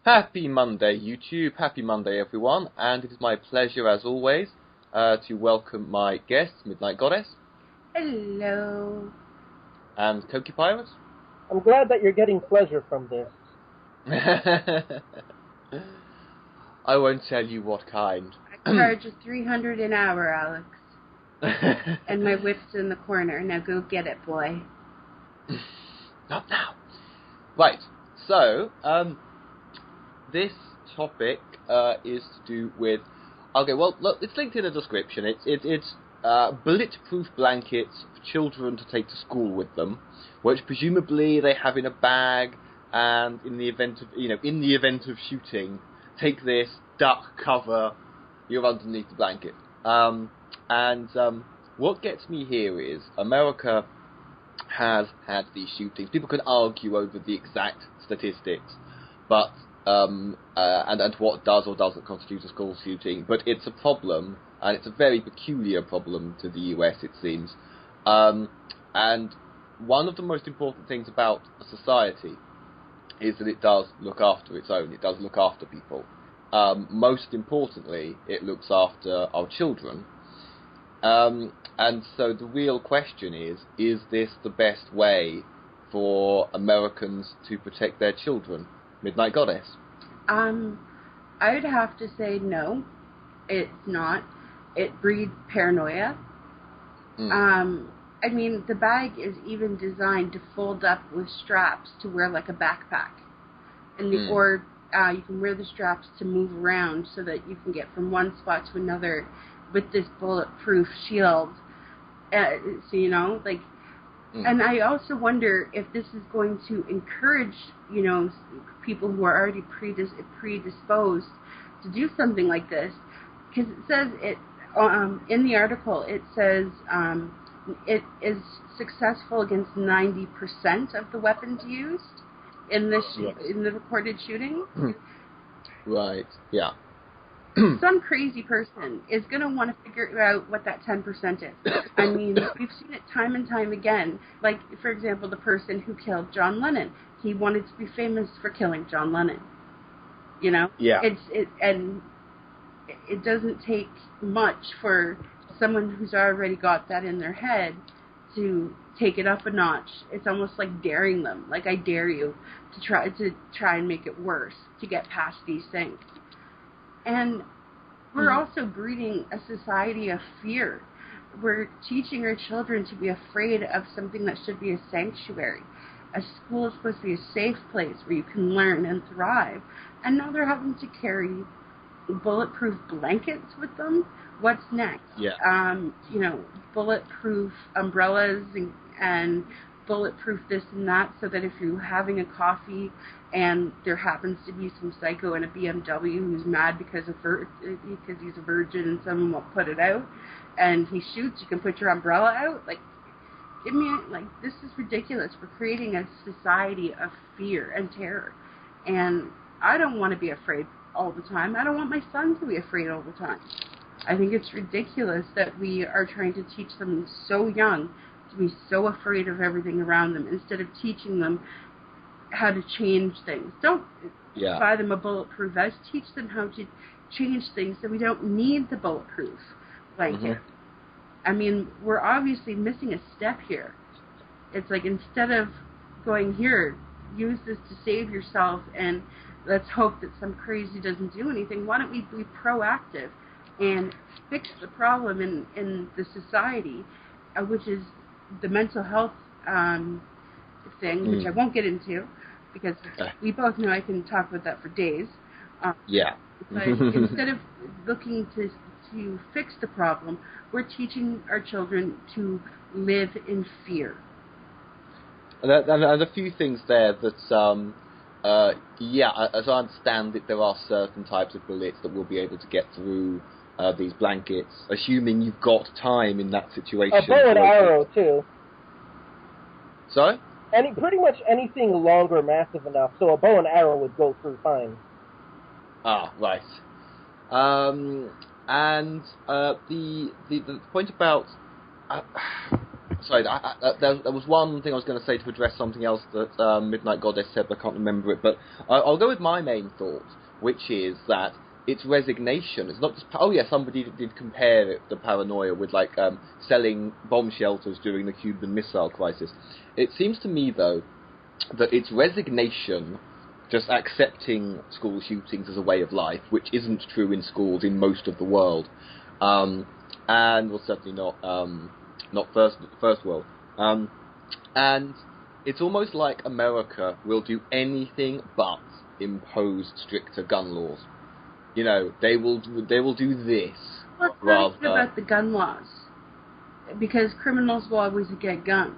Happy Monday, YouTube. Happy Monday, everyone. And it is my pleasure, as always, to welcome my guests, MidnyteGoddess. Hello. And Coquipirate. I'm glad that you're getting pleasure from this. I won't tell you what kind. I charge you $300 an hour, Alex. And my whip's in the corner. Now go get it, boy. Not now. Right. So, this topic is to do with... Okay, well, look, it's linked in the description. It's bulletproof blankets for children to take to school with them, which presumably they have in a bag, and in the event of shooting, take this, duck, cover, you're underneath the blanket. What gets me here is America has had these shootings. People can argue over the exact statistics, but and what does or doesn't constitute a school shooting, but it's a problem, and it's a very peculiar problem to the US, it seems. And one of the most important things about a society is that it does look after its own. It does look after people. Most importantly, it looks after our children. And so the real question is this the best way for Americans to protect their children? MidnyteGoddess. I would have to say no, it's not. It breeds paranoia. I mean, the bag is even designed to fold up with straps to wear like a backpack. And or you can wear the straps to move around so that you can get from one spot to another with this bulletproof shield. So, you know, like, and I also wonder if this is going to encourage, you know, people who are already predisposed to do something like this. Because it says, in the article, it says it is successful against 90% of the weapons used in this in the recorded shooting. Right, yeah. Some crazy person is going to want to figure out what that 10% is. I mean, we've seen it time and time again. Like, for example, the person who killed John Lennon. He wanted to be famous for killing John Lennon. You know? Yeah. And it doesn't take much for someone who's already got that in their head to take it up a notch. It's almost like daring them. Like, I dare you to try and make it worse, to get past these things. And we're also breeding a society of fear. We're teaching our children to be afraid of something that should be a sanctuary. A school is supposed to be a safe place where you can learn and thrive. And now they're having to carry bulletproof blankets with them. What's next? Yeah. You know, bulletproof umbrellas and bulletproof this and that, so that if you're having a coffee and there happens to be some psycho in a BMW who's mad because he's a virgin and someone won't put it out, and he shoots, you can put your umbrella out. Like, this is ridiculous. We're creating a society of fear and terror, and I don't want to be afraid all the time. I don't want my son to be afraid all the time. I think it's ridiculous that we are trying to teach them so young to be so afraid of everything around them instead of teaching them how to change things. Don't buy them a bulletproof vest. Teach them how to change things so we don't need the bulletproof blanket. I mean, we're obviously missing a step here. It's like, instead of going, here, use this to save yourself and let's hope that some crazy doesn't do anything, why don't we be proactive and fix the problem in the society, which is the mental health thing, which I won't get into, because we both know I can talk about that for days. But instead of looking to fix the problem, we're teaching our children to live in fear. And a few things there that, as I understand it, there are certain types of bullets that will be able to get through these blankets, assuming you've got time in that situation. A bow and arrow, too. Sorry? Pretty much anything long or massive enough, so a bow and arrow would go through fine. Ah, right. And the point about... Sorry, there was one thing I was going to say to address something else that Midnight Goddess said, but I can't remember it. But I'll go with my main thought, which is that it's resignation. It's not just... Oh, yeah, somebody did compare it, the paranoia, with, like, selling bomb shelters during the Cuban Missile Crisis. It seems to me, though, that it's resignation, just accepting school shootings as a way of life, which isn't true in schools in most of the world. And, well, certainly not first world. And it's almost like America will do anything but impose stricter gun laws. You know, they will do this. Well, it's not even about the gun laws, because criminals will always get guns.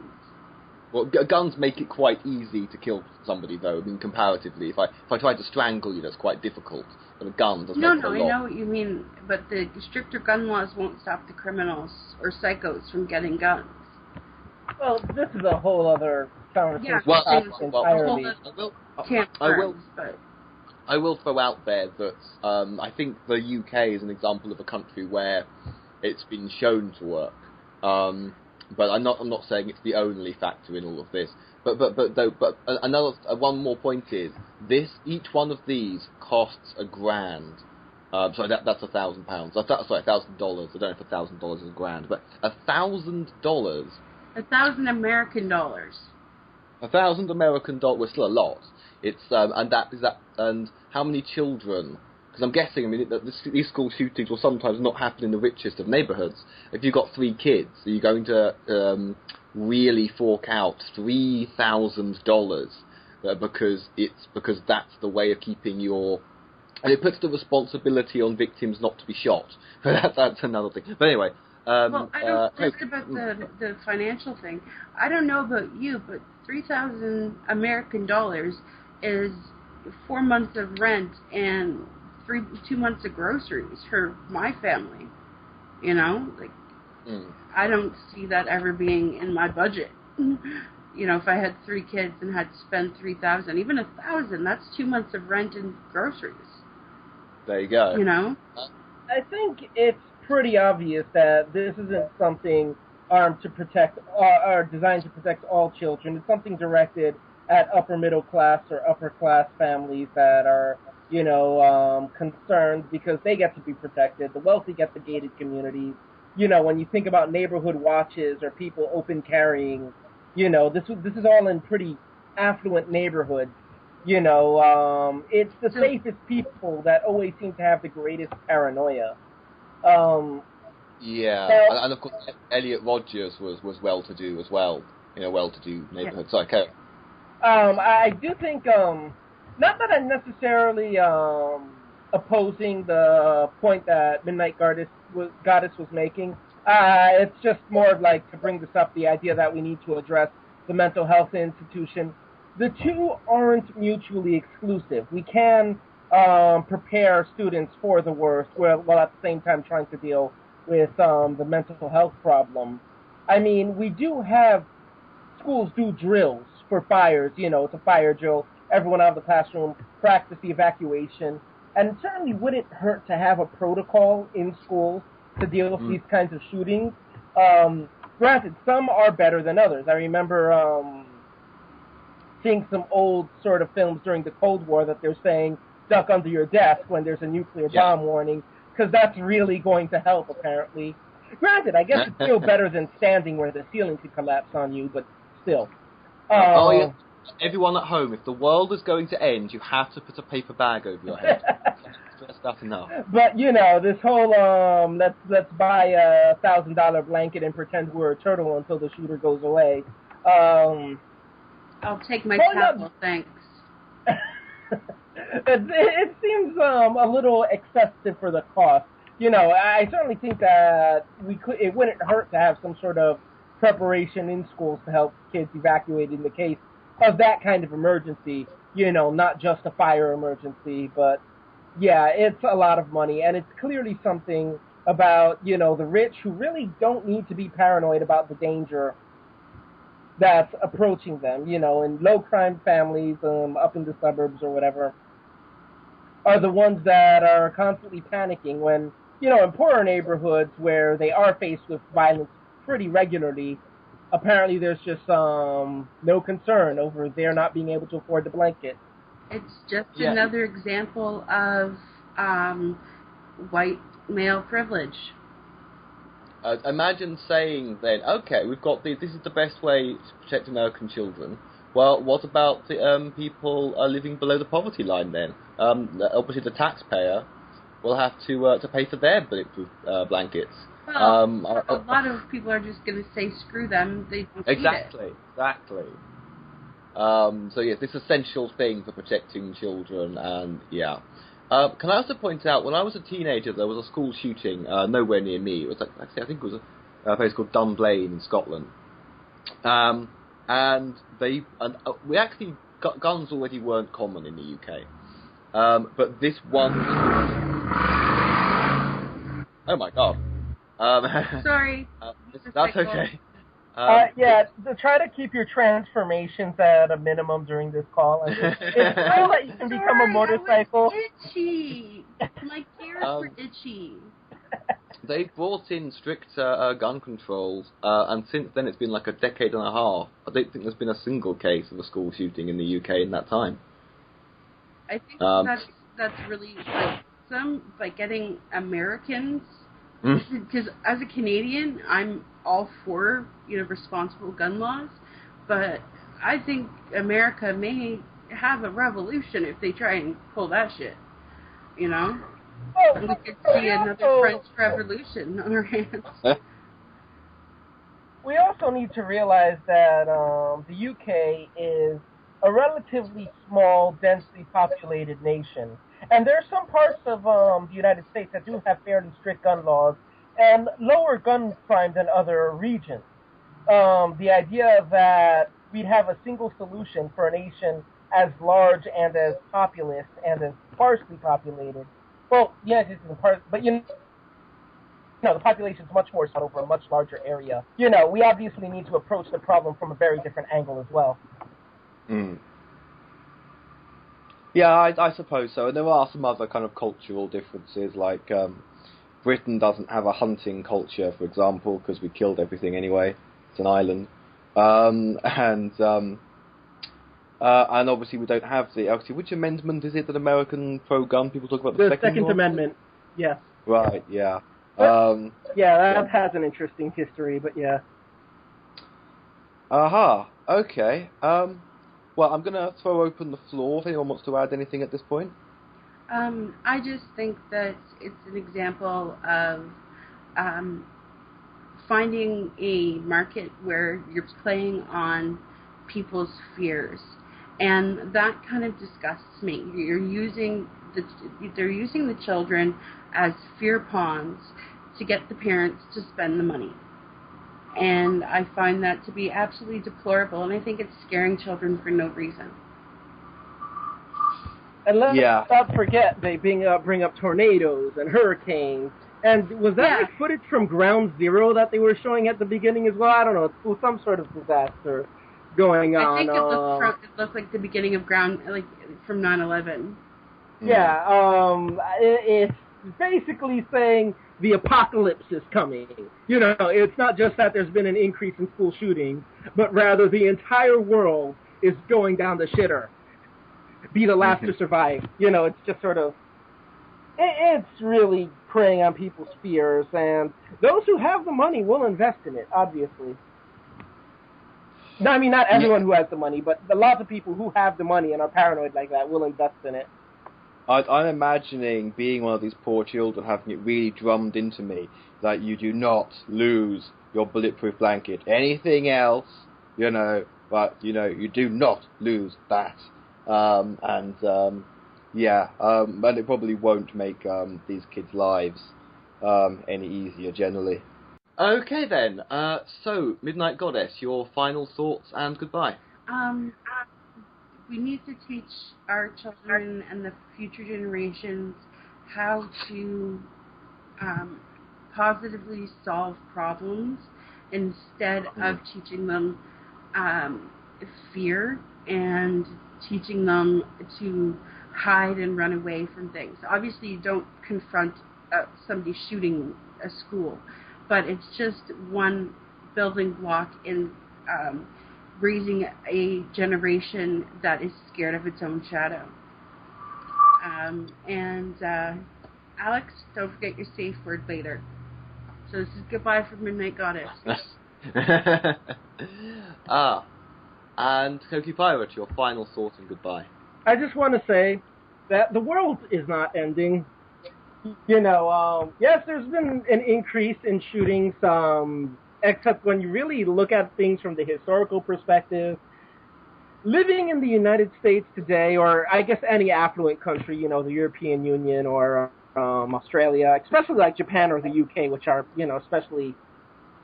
Well, guns make it quite easy to kill somebody, though. I mean, comparatively, if I try to strangle you, that's quite difficult. But a gun doesn't. No, I know what you mean, but the stricter gun laws won't stop the criminals or psychos from getting guns. Well, this is a whole other conversation. Yeah, well, entirely. I will throw out there that I think the UK is an example of a country where it's been shown to work. But I'm not saying it's the only factor in all of this. But another one more point is each one of these costs $1,000. Sorry, that's £1,000. Sorry, $1,000. I don't know if $1,000 is a grand, but $1,000. 1,000 American dollars. 1,000 American dollars was still a lot. It's and how many children? Because I'm guessing, I mean, these school shootings will sometimes not happen in the richest of neighbourhoods. If you've got 3 kids, are you going to really fork out $3,000 because that's the way of keeping your... And it puts the responsibility on victims not to be shot. That's another thing. But anyway... well, I don't think about the financial thing. I don't know about you, but 3,000 American dollars is 4 months of rent and 2 months of groceries for my family. You know, like I don't see that ever being in my budget. You know, if I had 3 kids and had to spend 3,000, even 1,000, that's 2 months of rent and groceries. There you go. You know, I think it's pretty obvious that this isn't something armed to protect or designed to protect all children. It's something directed at upper middle class or upper class families that are, you know, concerned because they get to be protected. The wealthy get the gated communities. You know, when you think about neighborhood watches or people open carrying, you know, this is all in pretty affluent neighborhoods. You know, it's the safest people that always seem to have the greatest paranoia. Yeah, and of course Elliot Rodgers was well-to-do as well, in a well-to-do neighborhood. Yeah. So okay. I do think, not that I'm necessarily opposing the point that Midnight Goddess was making. It's just more of like to bring this up, the idea that we need to address the mental health institution. The two aren't mutually exclusive. We can prepare students for the worst while at the same time trying to deal with the mental health problem. I mean, we do have schools do drills for fires. You know, it's a fire drill. Everyone out of the classroom practice the evacuation. And it certainly wouldn't hurt to have a protocol in schools to deal with these kinds of shootings. Granted, some are better than others. I remember seeing some old sort of films during the Cold War that they're saying, duck under your desk when there's a nuclear bomb warning, because that's really going to help, apparently. Granted, I guess it's still better than standing where the ceiling could collapse on you, but still. Yeah. Everyone at home, if the world is going to end, you have to put a paper bag over your head. That's enough. But, you know, this whole, let's buy a $1,000 blanket and pretend we're a turtle until the shooter goes away. I'll take my towel, thanks. It seems a little excessive for the cost. You know, I certainly think that it wouldn't hurt to have some sort of preparation in schools to help kids evacuate in the case of that kind of emergency. You know, not just a fire emergency, but yeah, it's a lot of money, and it's clearly something about, you know, the rich who really don't need to be paranoid about the danger that's approaching them, you know, and low-crime families up in the suburbs or whatever are the ones that are constantly panicking when, you know, in poorer neighborhoods where they are faced with violence pretty regularly, apparently there's just no concern over their not being able to afford the blanket. It's just another example of white male privilege. Imagine saying then, okay, we've got this is the best way to protect American children. Well, what about the people living below the poverty line then? Obviously, the taxpayer will have to pay for their bulletproof blankets. Well, a lot of people are just going to say, screw them, they don't need it. Exactly. So yes, this essential thing for protecting children, and yeah. Can I also point out, when I was a teenager, there was a school shooting nowhere near me. It was actually, I think it was a place called Dunblane in Scotland. And we actually guns already weren't common in the UK. But this one. Oh my God. Sorry. That's okay. To try to keep your transformations at a minimum during this call. It's so that you can become a motorcycle. I was itchy. My ears were itchy. They brought in stricter gun controls, and since then it's been like a decade and a half. I don't think there's been a single case of a school shooting in the UK in that time. I think that's really like getting Americans. Because as a Canadian, I'm all for responsible gun laws, but I think America may have a revolution if they try and pull that shit. We could see another French Revolution on our hands. We also need to realize that the UK is a relatively small, densely populated nation. And there are some parts of the United States that do have fairly strict gun laws and lower gun crime than other regions. The idea that we'd have a single solution for a nation as large and as populous and as sparsely populated. Well, yes, it's in part, but the population is much more spread over a much larger area. We obviously need to approach the problem from a very different angle as well. Mm. Yeah, I suppose so. And there are some other kind of cultural differences, like Britain doesn't have a hunting culture, for example, because we killed everything anyway. It's an island. And obviously we don't have which amendment is it that American pro-gun people talk about? The Second Amendment, yes. Right, yeah. That has an interesting history, but yeah. Aha, okay. Well, I'm going to throw open the floor if anyone wants to add anything at this point. I just think that it's an example of finding a market where you're playing on people's fears, and that kind of disgusts me. They're using the children as fear pawns to get the parents to spend the money. And I find that to be absolutely deplorable, and I think it's scaring children for no reason. And let's not forget they bring up tornadoes and hurricanes. And was that like footage from Ground Zero that they were showing at the beginning as well? I don't know. It was some sort of disaster going on. I think it looked like the beginning of from 9/11. Yeah, it's basically saying the apocalypse is coming. It's not just that there's been an increase in school shootings, but rather the entire world is going down the shitter. Be the last to survive. It's just sort of... It's really preying on people's fears, and those who have the money will invest in it, obviously. No, I mean, not everyone who has the money, but a lot of people who have the money and are paranoid like that will invest in it. I'm imagining being one of these poor children, having it really drummed into me that you do not lose your bulletproof blanket. Anything else, but, you do not lose that. And it probably won't make these kids' lives any easier generally. Okay then, so Midnight Goddess, your final thoughts and goodbye. We need to teach our children and the future generations how to positively solve problems instead of teaching them fear and teaching them to hide and run away from things. Obviously, you don't confront somebody shooting a school, but it's just one building block in raising a generation that is scared of its own shadow. Alex, don't forget your safe word later. So this is goodbye from Midnight Goddess. And Coquipirate, your final thought and goodbye. I just want to say that the world is not ending. Yes, there's been an increase in shootings, except when you really look at things from the historical perspective. Living in the United States today, or I guess any affluent country, the European Union or Australia, especially like Japan or the UK, which are, especially,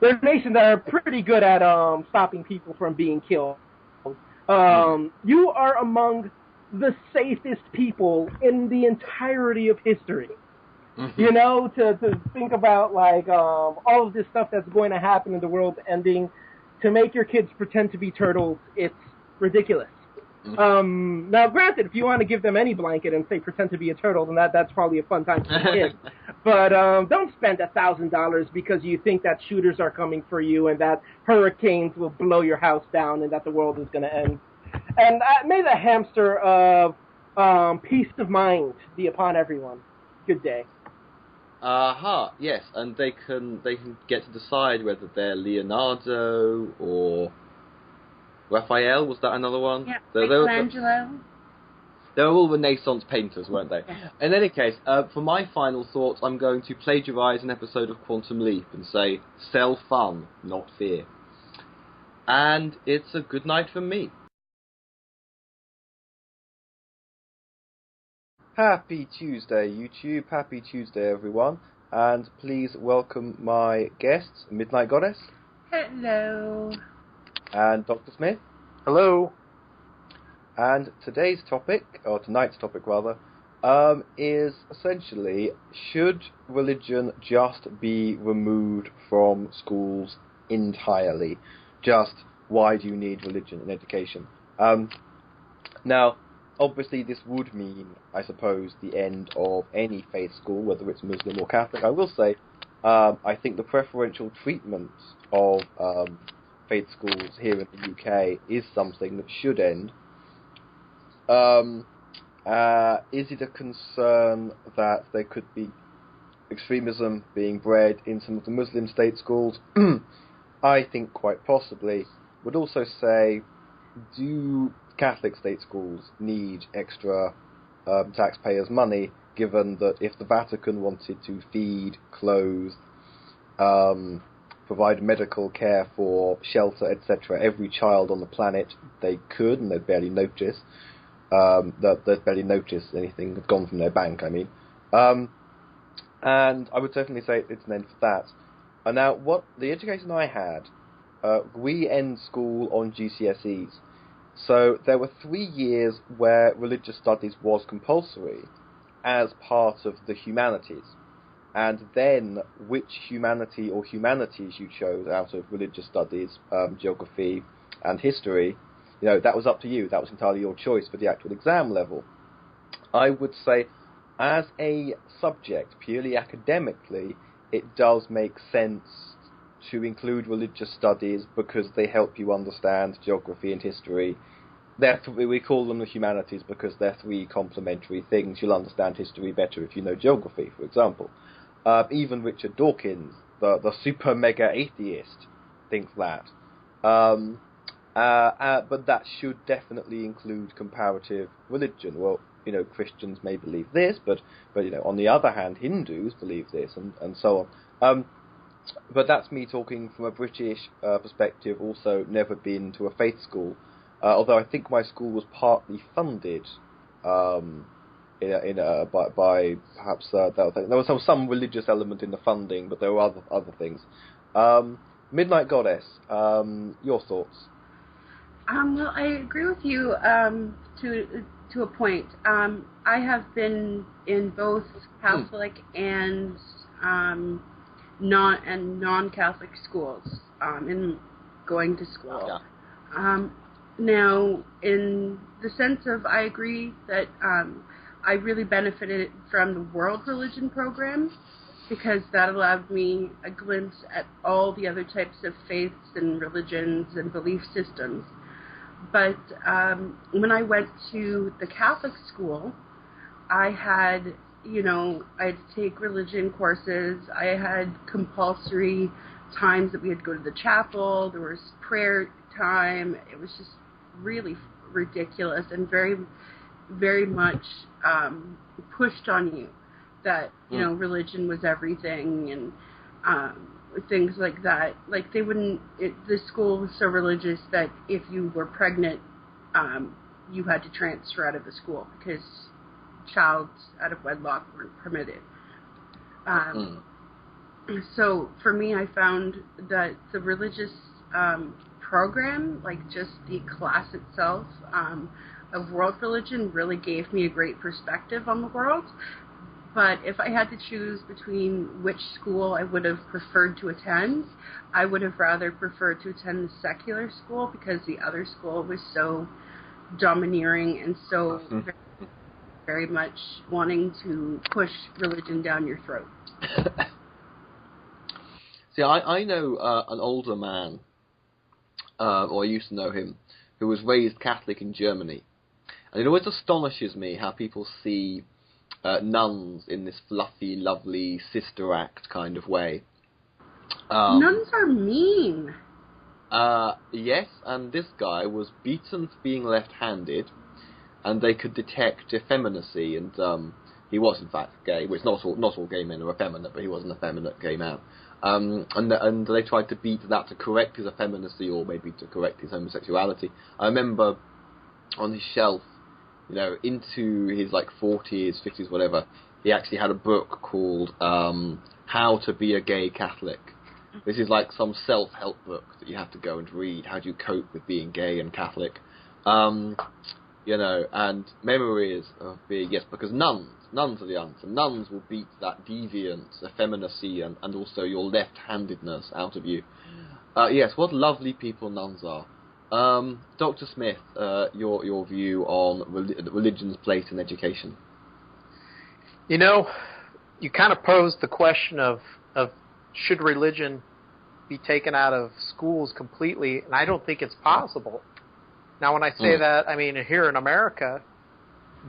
they're nations that are pretty good at stopping people from being killed. You are among the safest people in the entirety of history. To think about, like, all of this stuff that's going to happen in the world ending, to make your kids pretend to be turtles, it's ridiculous. Now, granted, if you want to give them any blanket and say pretend to be a turtle, then that's probably a fun time for the kids. But don't spend $1,000 because you think that shooters are coming for you and that hurricanes will blow your house down and that the world is going to end. And may the hamster of peace of mind be upon everyone. Good day. Yes, and they can get to decide whether they're Leonardo or Raphael. Was that another one? Yeah, Michelangelo. They were all Renaissance painters, weren't they? Yeah. In any case, for my final thoughts, I'm going to plagiarise an episode of Quantum Leap and say, sell fun, not fear. And it's a good night from me. Happy Tuesday, YouTube. Happy Tuesday, everyone. And please welcome my guests, Midnight Goddess. Hello. And Dr. Smith. Hello. And tonight's topic, rather, is essentially, should religion just be removed from schools entirely? Just, why do you need religion in education? Now, obviously this would mean, I suppose, the end of any faith school, whether it's Muslim or Catholic. I will say, I think the preferential treatment of faith schools here in the UK is something that should end. Is it a concern that there could be extremism being bred in some of the Muslim state schools? I think quite possibly. Would also say, do Catholic state schools need extra taxpayers' money, given that if the Vatican wanted to feed, clothe, provide medical care for, shelter, etc., every child on the planet, they could, and they'd barely notice. They'd barely notice anything had gone from their bank, I mean. And I would certainly say it's an end for that. Now, what the education I had, we end school on GCSEs. So there were 3 years where religious studies was compulsory as part of the humanities. And then which humanity or humanities you chose out of religious studies, geography and history, that was up to you. That was entirely your choice for the actual exam level. I would say, as a subject, purely academically, it does make sense to include religious studies because they help you understand geography and history. We call them the humanities because they're 3 complementary things. You'll understand history better if you know geography, for example. Even Richard Dawkins, the super mega atheist, thinks that. But that should definitely include comparative religion. Well, Christians may believe this, but on the other hand, Hindus believe this, and so on. But that's me talking from a British perspective, also never been to a faith school, although I think my school was partly funded by perhaps there was some religious element in the funding, but there were other things. Midnight Goddess, your thoughts? Well, I agree with you to a point. I have been in both Catholic and non-Catholic schools in going to school. Yeah. Now, in the sense of, I agree that I really benefited from the world religion program, because that allowed me a glimpse at all the other types of faiths and religions and belief systems. But when I went to the Catholic school, I had to take religion courses. I had compulsory times that we had to go to the chapel. There was prayer time. It was just really ridiculous and very, very much pushed on you that, religion was everything and things like that. Like the school was so religious that if you were pregnant, you had to transfer out of the school because child out of wedlock weren't permitted. So for me, I found that the religious program, like just the class itself of world religion, really gave me a great perspective on the world. But if I had to choose between which school I would have preferred to attend, I would have rather preferred to attend the secular school because the other school was so domineering and so very, very much wanting to push religion down your throat. See, I know an older man, or I used to know him, who was raised Catholic in Germany. And it always astonishes me how people see nuns in this fluffy, lovely sister act kind of way. Nuns are mean. Yes, and this guy was beaten for being left-handed, and they could detect effeminacy, and he was in fact gay. Which not all gay men are effeminate, but he was an effeminate gay man. And they tried to beat that to correct his effeminacy, or maybe to correct his homosexuality. I remember on his shelf, into his 40s, 50s, whatever, he actually had a book called How to Be a Gay Catholic. This is like some self-help book that you have to go and read. How do you cope with being gay and Catholic? And memories of being, yes, because nuns are the answer. Nuns will beat that deviance, effeminacy, and also your left-handedness out of you. Yes, what lovely people nuns are. Dr. Smith, your view on religion's place in education. You kind of posed the question of should religion be taken out of schools completely, and I don't think it's possible. Now, when I say that, I mean, here in America,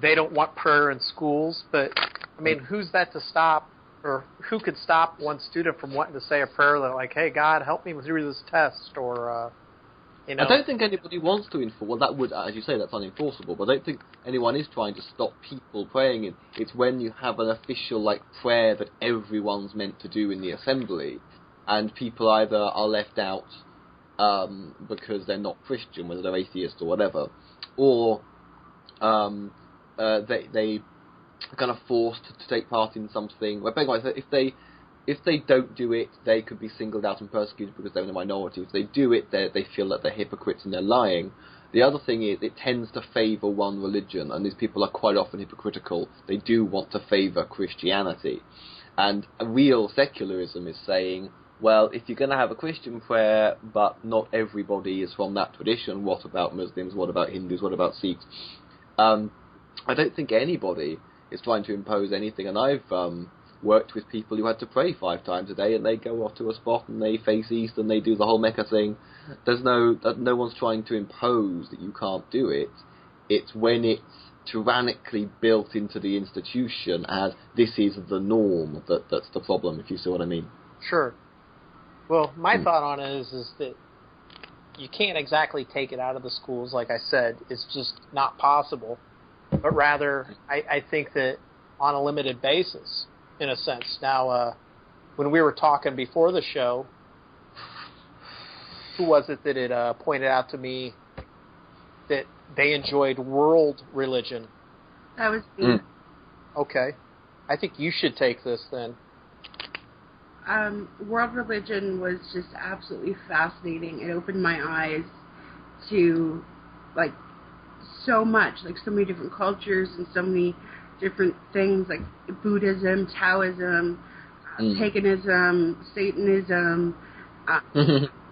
they don't want prayer in schools, but, I mean, who's that to stop, or who could stop one student from wanting to say a prayer like, hey, God, help me through this test, or, I don't think anybody wants to enforce, well, that would, as you say, that's unenforceable, but I don't think anyone is trying to stop people praying in. It's when you have an official, prayer that everyone's meant to do in the assembly, and people either are left out because they're not Christian, whether they're atheist or whatever, or they are kind of forced to take part in something. Well, if they don't do it, they could be singled out and persecuted because they're in a minority. If they do it, they feel that they're hypocrites and they're lying. The other thing is it tends to favour one religion, and these people are quite often hypocritical. They do want to favour Christianity. And real secularism is saying, well, if you're going to have a Christian prayer, but not everybody is from that tradition, what about Muslims, what about Hindus, what about Sikhs? I don't think anybody is trying to impose anything, and I've worked with people who had to pray 5 times a day, and they go off to a spot and they face east and they do the whole Mecca thing. There's no one's trying to impose that you can't do it. It's when it's tyrannically built into the institution as this is the norm that's the problem, if you see what I mean. Sure. Well, my thought on it is that you can't exactly take it out of the schools, like I said. It's just not possible. But rather, I think that on a limited basis, in a sense. Now, when we were talking before the show, who was it that had pointed out to me that they enjoyed world religion? That was me. Okay. I think you should take this then. World religion was just absolutely fascinating. It opened my eyes to, so much, so many different cultures and so many different things, like Buddhism, Taoism, paganism, Satanism,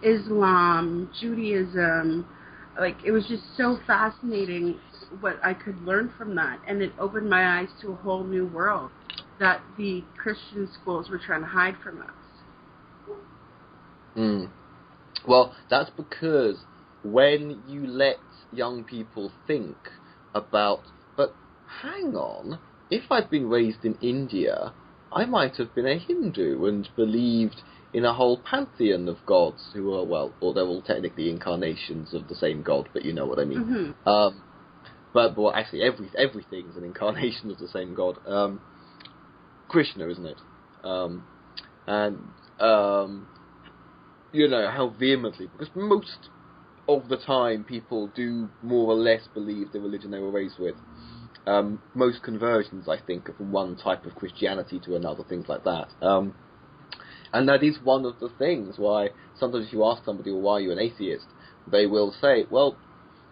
Islam, Judaism. It was just so fascinating what I could learn from that, and it opened my eyes to a whole new world. that the Christian schools were trying to hide from us. Well, that's because when you let young people think about, but hang on, if I'd been raised in India, I might have been a Hindu and believed in a whole pantheon of gods who are, well, or they're all technically incarnations of the same god, but you know what I mean. But well, actually, everything's an incarnation of the same god. Krishna, isn't it? You know, how vehemently, because most of the time people do more or less believe the religion they were raised with. Most conversions, I think, are from one type of Christianity to another, things like that. And that is one of the things why sometimes if you ask somebody, well, why are you an atheist? They will say, well,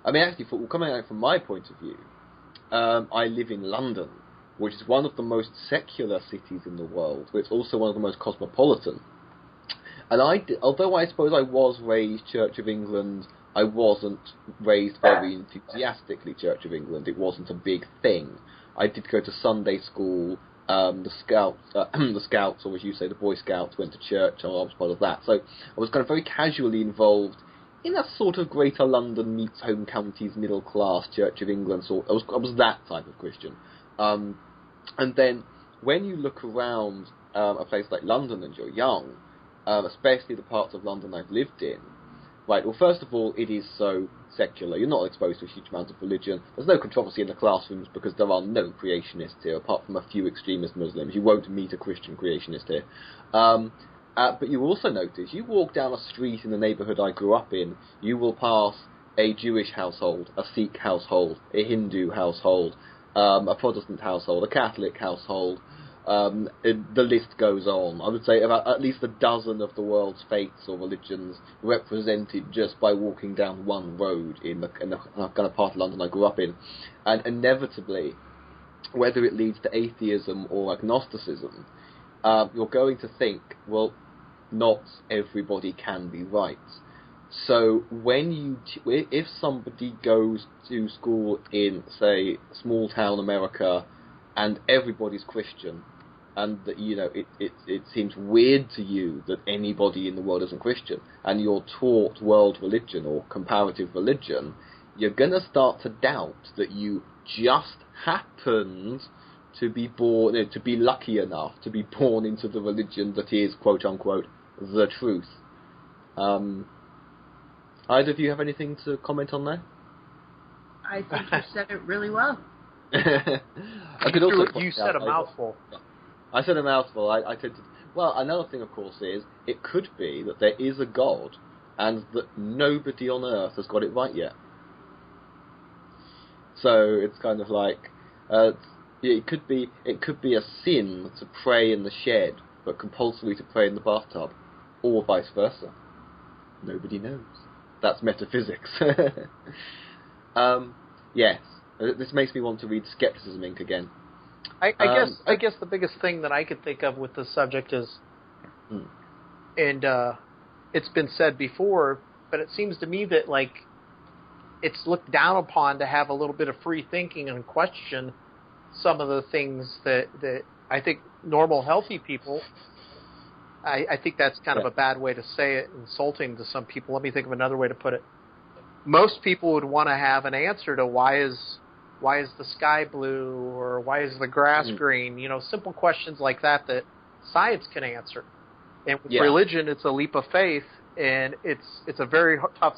I mean, actually, coming out from my point of view, I live in London, which is one of the most secular cities in the world, but it's also one of the most cosmopolitan. And although I suppose I was raised Church of England, I wasn't raised very enthusiastically Church of England. It wasn't a big thing. I did go to Sunday school. The Scouts, or as you say, the Boy Scouts, went to church, and I was part of that. So I was kind of very casually involved in a sort of Greater London meets Home Counties middle class Church of England sort. I was that type of Christian. And then when you look around a place like London and you're young, especially the parts of London I've lived in, right, well, first of all, it is so secular. You're not exposed to a huge amount of religion. There's no controversy in the classrooms because there are no creationists here, apart from a few extremist Muslims. You won't meet a Christian creationist here. But you also notice, you walk down a street in the neighbourhood I grew up in, you will pass a Jewish household, a Sikh household, a Hindu household, a Protestant household, a Catholic household. The list goes on. I would say about at least a dozen of the world's faiths or religions represented just by walking down one road in the kind of part of London I grew up in. And inevitably, whether it leads to atheism or agnosticism, you're going to think, well, not everybody can be right. So if somebody goes to school in, say, small town America, and everybody's Christian, and that, you know, it seems weird to you that anybody in the world isn't Christian, and you're taught world religion or comparative religion, you're going to start to doubt that you just happened to be born, to be lucky enough to be born into the religion that is, quote unquote, the truth. Either of you have anything to comment on that? I think you said it really well. I could also you said a mouthful. I said a mouthful. I tend to. Well, another thing, of course, is it could be that there is a God, and that nobody on Earth has got it right yet. So it's kind of like it could be a sin to pray in the shed, but compulsory to pray in the bathtub, or vice versa. Nobody knows. That's metaphysics. Yes. This makes me want to read Skepticism Inc. again. I guess the biggest thing that I could think of with this subject is, and it's been said before, but it seems to me that, like, it's looked down upon to have a little bit of free thinking and question some of the things that I think normal, healthy people. I think that's kind of a bad way to say it, insulting to some people. Let me think of another way to put it. Most people would want to have an answer to why is the sky blue, or why is the grass green? You know, simple questions like that science can answer. And with religion, it's a leap of faith, and it's a very tough,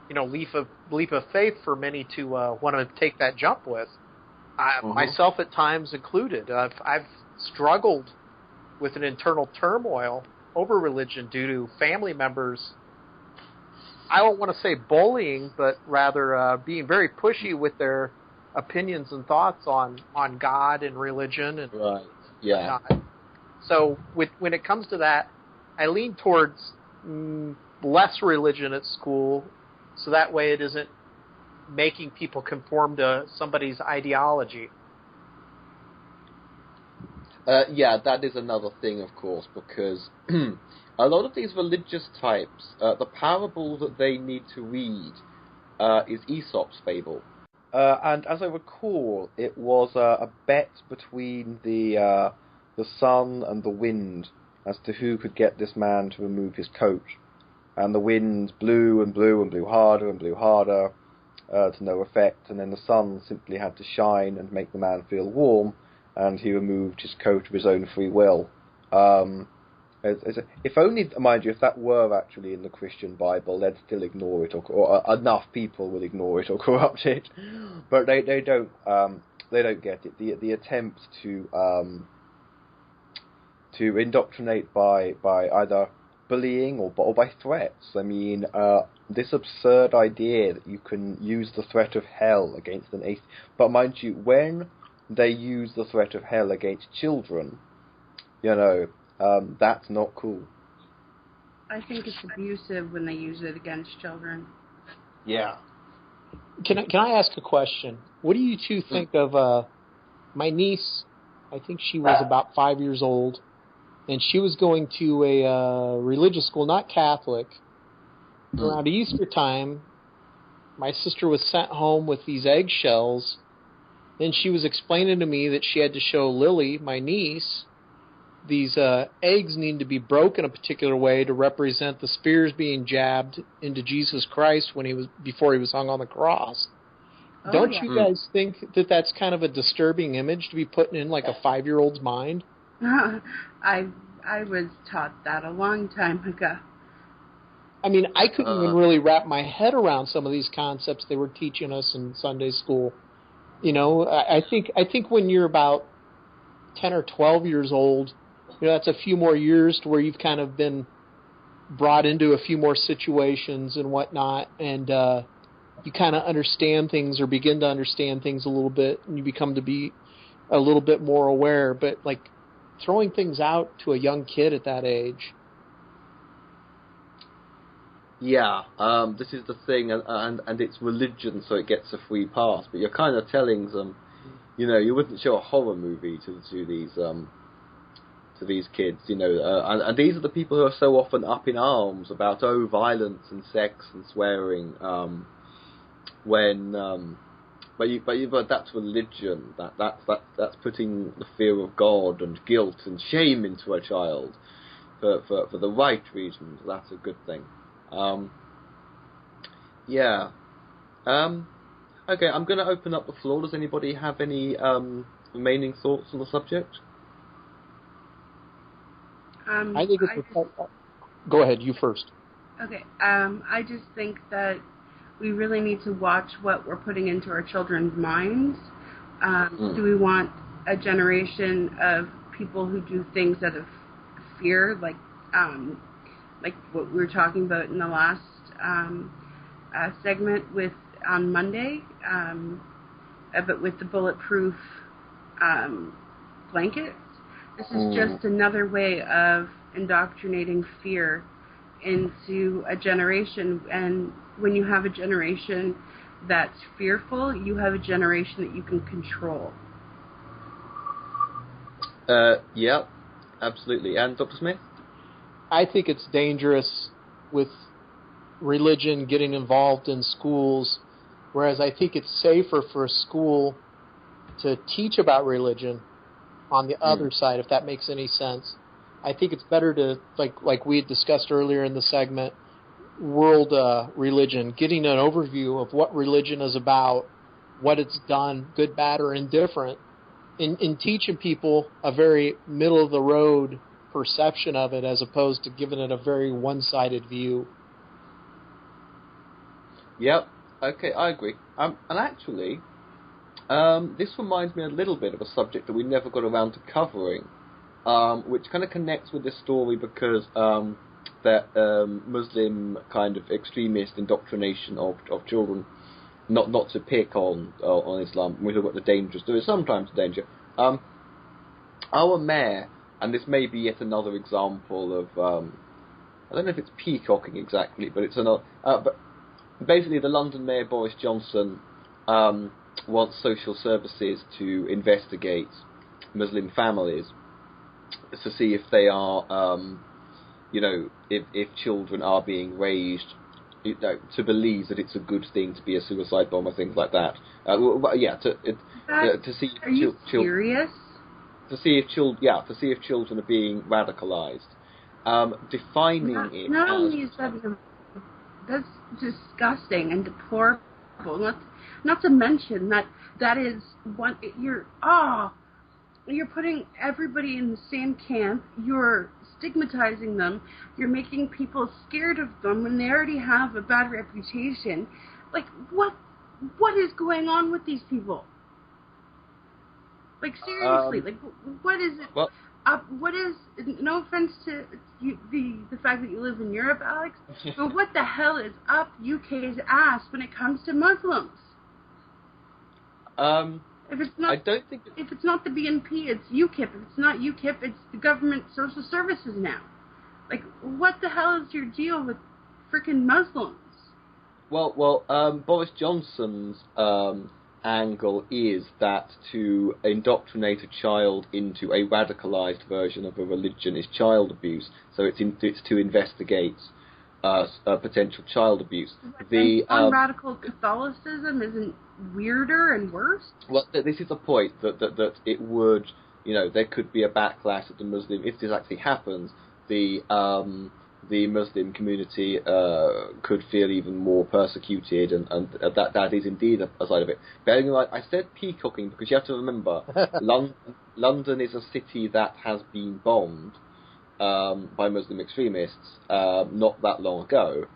you know, leap of faith for many to want to take that jump with. Myself at times included. I've struggled with an internal turmoil over religion due to family members. I don't want to say bullying, but rather being very pushy with their opinions and thoughts on God and religion and right. Yeah. whatnot. So when it comes to that, I lean towards less religion at school, so that way it isn't making people conform to somebody's ideology. Yeah, that is another thing, of course, because a lot of these religious types, the parable that they need to read is Aesop's fable. And as I recall, it was a bet between the the sun and the wind as to who could get this man to remove his coat. And the wind blew and blew and blew harder and blew harder to no effect, and then the sun simply had to shine and make the man feel warm, and he removed his coat of his own free will. If only, mind you, if that were actually in the Christian Bible, they'd still ignore it, or enough people would ignore it or corrupt it, but they don't get it. The attempt to indoctrinate by either bullying or by threats. I mean, this absurd idea that you can use the threat of hell against an atheist, but mind you, when they use the threat of hell against children, that's not cool. I think it's abusive when they use it against children. Yeah. Can I ask a question? What do you two think of my niece? I think she was about 5 years old, and she was going to a religious school, not Catholic. Around Easter time, my sister was sent home with these eggshells, and she was explaining to me that she had to show Lily, my niece, these eggs need to be broken a particular way to represent the spears being jabbed into Jesus Christ before he was hung on the cross. Don't you guys think that that's kind of a disturbing image to be putting in like a 5-year-old's mind? I was taught that a long time ago. I mean, I couldn't even really wrap my head around some of these concepts they were teaching us in Sunday school. I think when you're about 10 or 12 years old, that's a few more years to where you've kind of been brought into a few more situations and whatnot, and you kind of understand things or begin to understand things a little bit, and you become to be a little bit more aware. But, like, throwing things out to a young kid at that age. Yeah, this is the thing, and it's religion, so it gets a free pass. But you're kind of telling them, you wouldn't show a horror movie to these kids, and these are the people who are so often up in arms about violence and sex and swearing. But that's religion. That's putting the fear of God and guilt and shame into a child for the right reasons. That's a good thing. Okay, I'm going to open up the floor. Does anybody have any remaining thoughts on the subject? I think go ahead, you first. Okay, I just think that we really need to watch what we're putting into our children's minds. Do we want a generation of people who do things out of fear, like what we were talking about in the last segment on Monday, but with the bulletproof blankets? This is just another way of indoctrinating fear into a generation. And when you have a generation that's fearful, you have a generation that you can control. Yeah, absolutely. And Dr. Smith? I think it's dangerous with religion getting involved in schools, whereas I think it's safer for a school to teach about religion on the other side, if that makes any sense. I think it's better to, like we had discussed earlier in the segment, world religion, getting an overview of what religion is about, what it's done, good, bad, or indifferent, in teaching people a very middle-of-the-road perception of it as opposed to giving it a very one-sided view. Yep. Okay, I agree. And actually, this reminds me a little bit of a subject that we never got around to covering, which kind of connects with this story because that Muslim kind of extremist indoctrination of children, not to pick on Islam. We talk about the dangers. There is sometimes danger. Our mayor, and this may be yet another example of I don't know if it's peacocking exactly, but it's another. But basically, the London Mayor Boris Johnson wants social services to investigate Muslim families to see if they are, if children are being raised, to believe that it's a good thing to be a suicide bomber, things like that. To see. Are you serious? to see if children are being radicalized, defining it not as... only is that's disgusting and deplorable. Not to mention that is one you're putting everybody in the same camp. You're stigmatizing them. You're making people scared of them when they already have a bad reputation. Like, what is going on with these people? Like, seriously, what is it? Well, what is, no offense to you, the fact that you live in Europe, Alex, but what the hell is up UK's ass when it comes to Muslims? If it's not the BNP, it's UKIP. If it's not UKIP, it's the government social services now. Like, what the hell is your deal with freaking Muslims? Well, Boris Johnson's angle is that to indoctrinate a child into a radicalized version of a religion is child abuse. So it's to investigate potential child abuse. Radical Catholicism isn't weirder and worse? Well, this is the point that it would, there could be a backlash of the Muslim if this actually happens. The Muslim community could feel even more persecuted, and that is indeed a side of it. Bearing in mind, I said peacocking because you have to remember, London is a city that has been bombed by Muslim extremists not that long ago.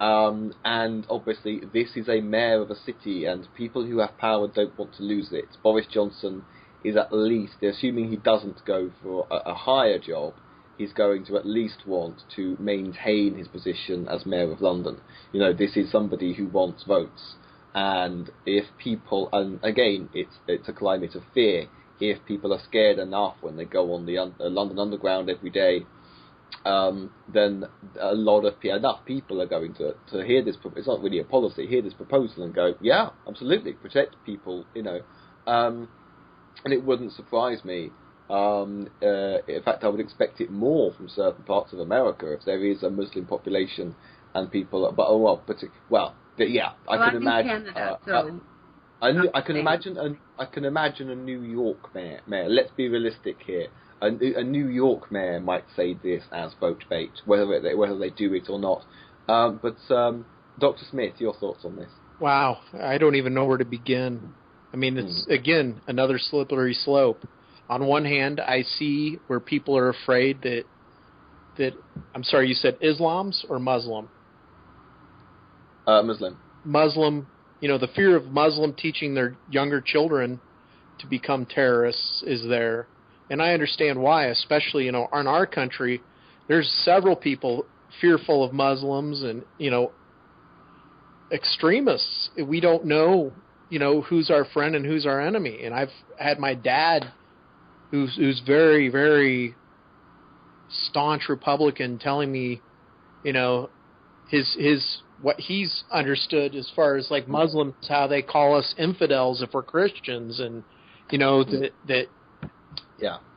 And obviously this is a mayor of a city, and people who have power don't want to lose it. Boris Johnson is at least, assuming he doesn't go for a higher job, he's going to at least want to maintain his position as mayor of London. This is somebody who wants votes. And if people, and again, it's a climate of fear, if people are scared enough when they go on the London Underground every day, then enough people are going to hear this. It's not really a policy. Hear this proposal and go, yeah, absolutely, protect people. And it wouldn't surprise me. In fact, I would expect it more from certain parts of America if there is a Muslim population and people. I can imagine. Canada, I can imagine a New York mayor. Let's be realistic here. A New York mayor might say this as vote bait, whether they do it or not. But Dr. Smith, your thoughts on this? Wow, I don't even know where to begin. I mean, it's again another slippery slope. On one hand, I see where people are afraid that I'm sorry, you said Islams or Muslim? Muslim. Muslim. The fear of Muslim teaching their younger children to become terrorists is there. And I understand why, especially, in our country, there's several people fearful of Muslims and, extremists. We don't know, who's our friend and who's our enemy. And I've had my dad, who's very, very staunch Republican, telling me, his what he's understood as far as like Muslims, how they call us infidels if we're Christians, and that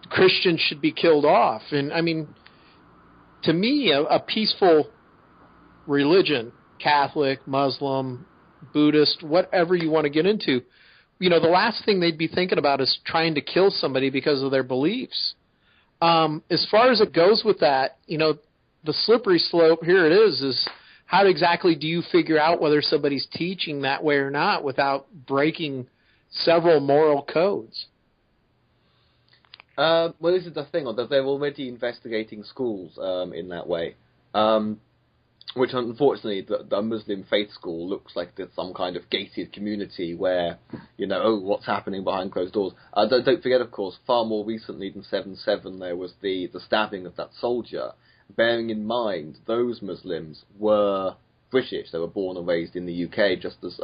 Christians should be killed off. And I mean, to me, a peaceful religion, Catholic, Muslim, Buddhist, whatever you want to get into, the last thing they'd be thinking about is trying to kill somebody because of their beliefs. As far as it goes with that, the slippery slope, here it is how exactly do you figure out whether somebody's teaching that way or not without breaking several moral codes? Well, this is the thing. They're already investigating schools in that way, which unfortunately the Muslim faith school looks like there's some kind of gated community where, what's happening behind closed doors. Don't forget, of course, far more recently than 7/7, there was the stabbing of that soldier. Bearing in mind, those Muslims were British. They were born and raised in the UK, just as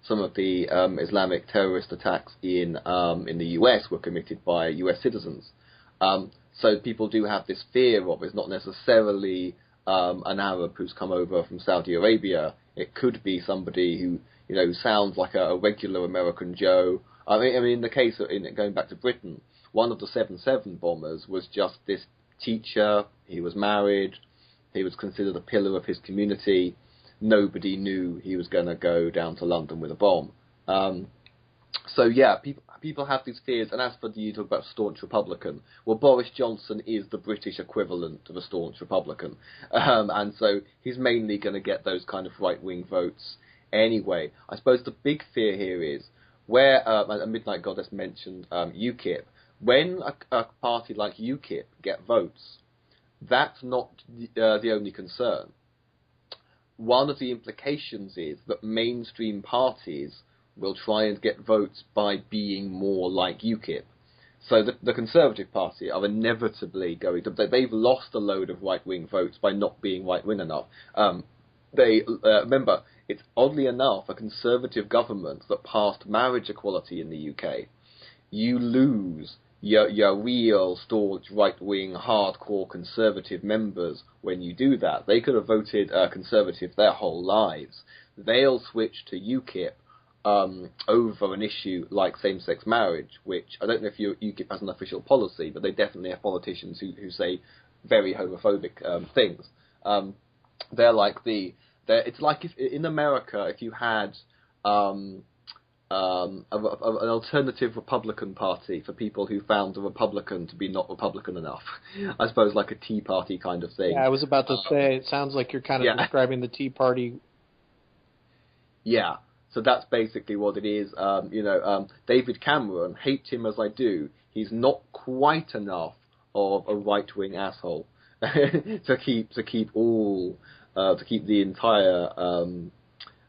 some of the Islamic terrorist attacks in the US were committed by US citizens. So people do have this fear of it's not necessarily an Arab who's come over from Saudi Arabia. It could be somebody who sounds like a regular American Joe. I mean, in the case of going back to Britain, one of the 7/7 bombers was just this teacher. He was married. He was considered a pillar of his community. Nobody knew he was going to go down to London with a bomb. So yeah, people have these fears, and as for you talk about staunch Republican, well, Boris Johnson is the British equivalent of a staunch Republican, and so he's mainly going to get those kind of right-wing votes anyway. I suppose the big fear here is where a Midnight Goddess mentioned UKIP. When a party like UKIP get votes, that's not the only concern. One of the implications is that mainstream parties will try and get votes by being more like UKIP. So the Conservative Party are inevitably going to... They've lost a load of right-wing votes by not being right-wing enough. Remember, it's oddly enough a Conservative government that passed marriage equality in the UK. You lose your real, staunch, right-wing, hardcore Conservative members when you do that. They could have voted Conservative their whole lives. They'll switch to UKIP over an issue like same-sex marriage, which I don't know if UKIP has an official policy, but they definitely have politicians who say very homophobic things. They're like it's like if in America, if you had an alternative Republican Party for people who found the Republican to be not Republican enough. I suppose like a Tea Party kind of thing. Yeah, I was about to say, it sounds like you're kind of describing the Tea Party. Yeah. So that's basically what it is. David Cameron, hate him as I do, he's not quite enough of a right-wing asshole to keep the entire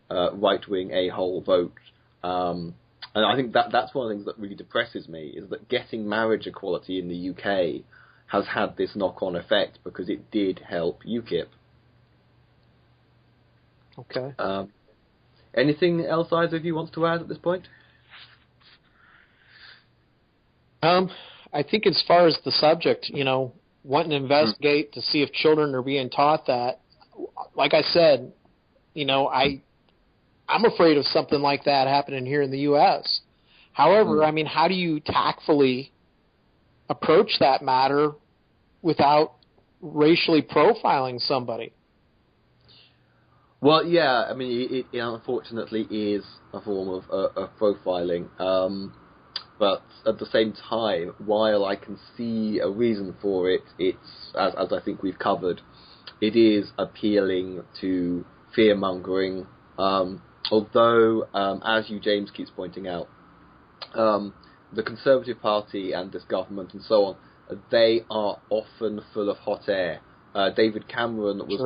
right-wing a-hole vote. And I think that's one of the things that really depresses me, is that getting marriage equality in the UK has had this knock-on effect because it did help UKIP. Okay. Anything else either of you wants to add at this point? I think as far as the subject, wanting to investigate to see if children are being taught that, like I said, I'm afraid of something like that happening here in the U.S. However, how do you tactfully approach that matter without racially profiling somebody? Well, yeah, it unfortunately is a form of profiling, but at the same time, while I can see a reason for it, it's, as I think we've covered, it is appealing to fear-mongering, although, as you, James, keeps pointing out, the Conservative Party and this government and so on, they are often full of hot air. David Cameron was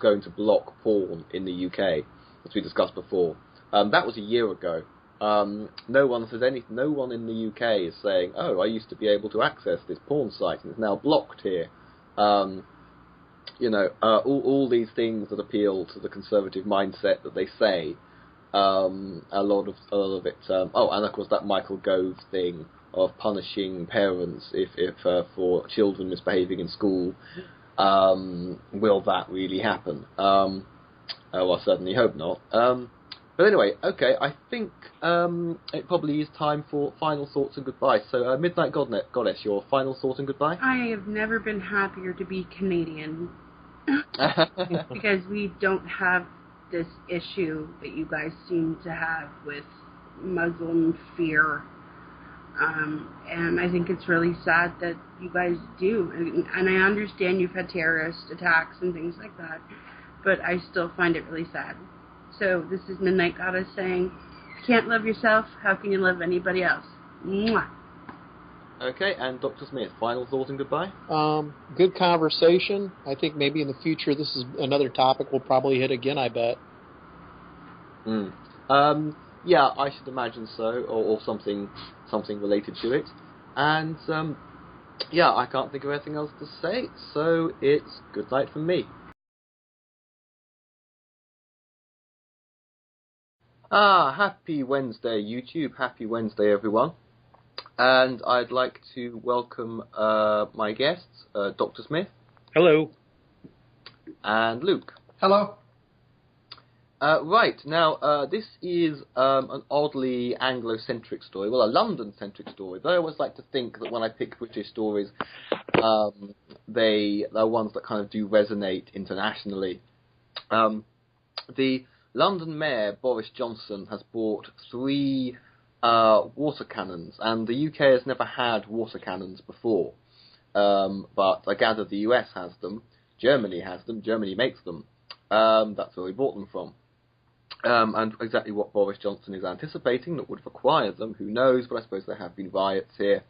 going to block porn in the UK, as we discussed before. That was a year ago. No one says anything. No one in the UK is saying, "Oh, I used to be able to access this porn site and it's now blocked here." All these things that appeal to the Conservative mindset that they say. A lot of it. And of course that Michael Gove thing of punishing parents if for children misbehaving in school. Will that really happen? I certainly hope not. But anyway, okay, I think it probably is time for final thoughts and goodbye. So, Midnight Goddess, your final thought and goodbye? I have never been happier to be Canadian. Because we don't have this issue that you guys seem to have with Muslim fear. And I think it's really sad that you guys do. And I understand you've had terrorist attacks and things like that, but I still find it really sad. So this is Midnight Goddess saying, if you can't love yourself, how can you love anybody else? Mwah. Okay, and Dr. Smith, final thought and goodbye? Good conversation. I think maybe in the future this is another topic we'll probably hit again, I bet. Yeah, I should imagine so, or something related to it. And, I can't think of anything else to say, so it's good night from me. Happy Wednesday, YouTube. Happy Wednesday, everyone. And I'd like to welcome my guests, Dr. Smith. Hello. And Luke. Hello. Right, now, this is an oddly Anglo-centric story, well, a London-centric story, but I always like to think that when I pick British stories, they are ones that kind of do resonate internationally. The London Mayor, Boris Johnson, has bought 3 water cannons, and the UK has never had water cannons before. But I gather the US has them, Germany has them, Germany makes them. That's where we bought them from. And exactly what Boris Johnson is anticipating that would require them, who knows, but I suppose there have been riots here.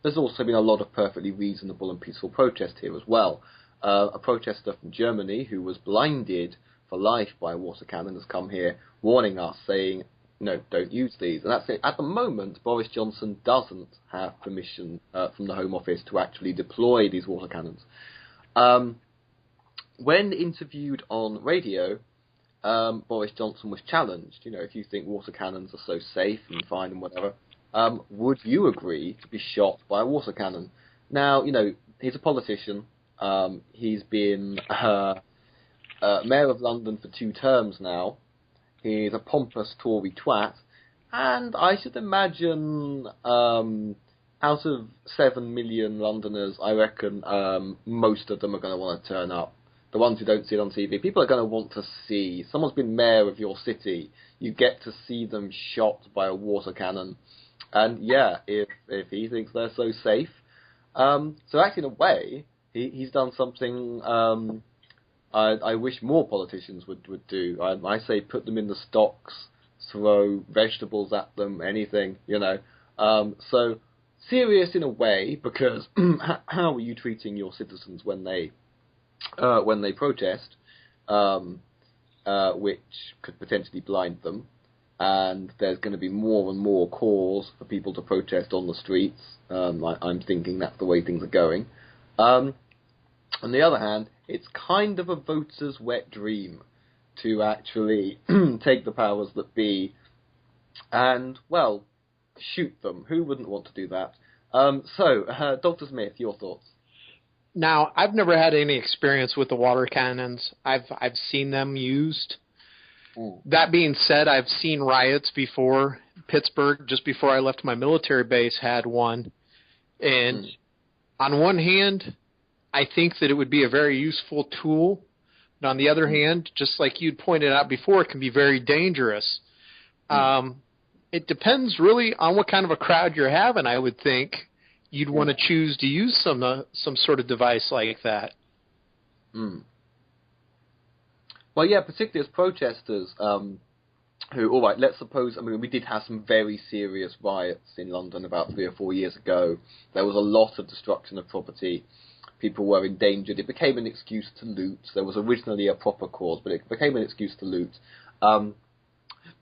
There's also been a lot of perfectly reasonable and peaceful protest here as well. A protester from Germany who was blinded for life by a water cannon has come here warning us, saying, no, don't use these. And that's it. At the moment, Boris Johnson doesn't have permission from the Home Office to actually deploy these water cannons. When interviewed on radio, Boris Johnson was challenged. If you think water cannons are so safe and fine and whatever, would you agree to be shot by a water cannon? Now, he's a politician. He's been Mayor of London for 2 terms now. He's a pompous Tory twat. And I should imagine out of 7 million Londoners, I reckon most of them are going to want to turn up. The ones who don't see it on TV. People are going to want to see. Someone's been mayor of your city. You get to see them shot by a water cannon. And yeah, if he thinks they're so safe. So actually, in a way, he's done something I wish more politicians would do. I say put them in the stocks, throw vegetables at them, anything, So serious in a way, because how are you treating your citizens when they protest, which could potentially blind them, and there's going to be more and more calls for people to protest on the streets. I'm thinking that's the way things are going. On the other hand, it's kind of a voter's wet dream to actually take the powers that be and, well, shoot them. Who wouldn't want to do that? So, Dr. Smith, your thoughts? Now, I've never had any experience with the water cannons. I've seen them used. That being said, I've seen riots before. Pittsburgh, just before I left my military base, had one. And on one hand, I think that it would be a very useful tool. But on the other hand, just like you'd pointed out before, it can be very dangerous. It depends really on what kind of a crowd you're having, I would think. You'd want to choose to use some sort of device like that. Well, yeah, particularly as protesters who, all right, let's suppose, we did have some very serious riots in London about 3 or 4 years ago. There was a lot of destruction of property. People were endangered. It became an excuse to loot. There was originally a proper cause, but it became an excuse to loot.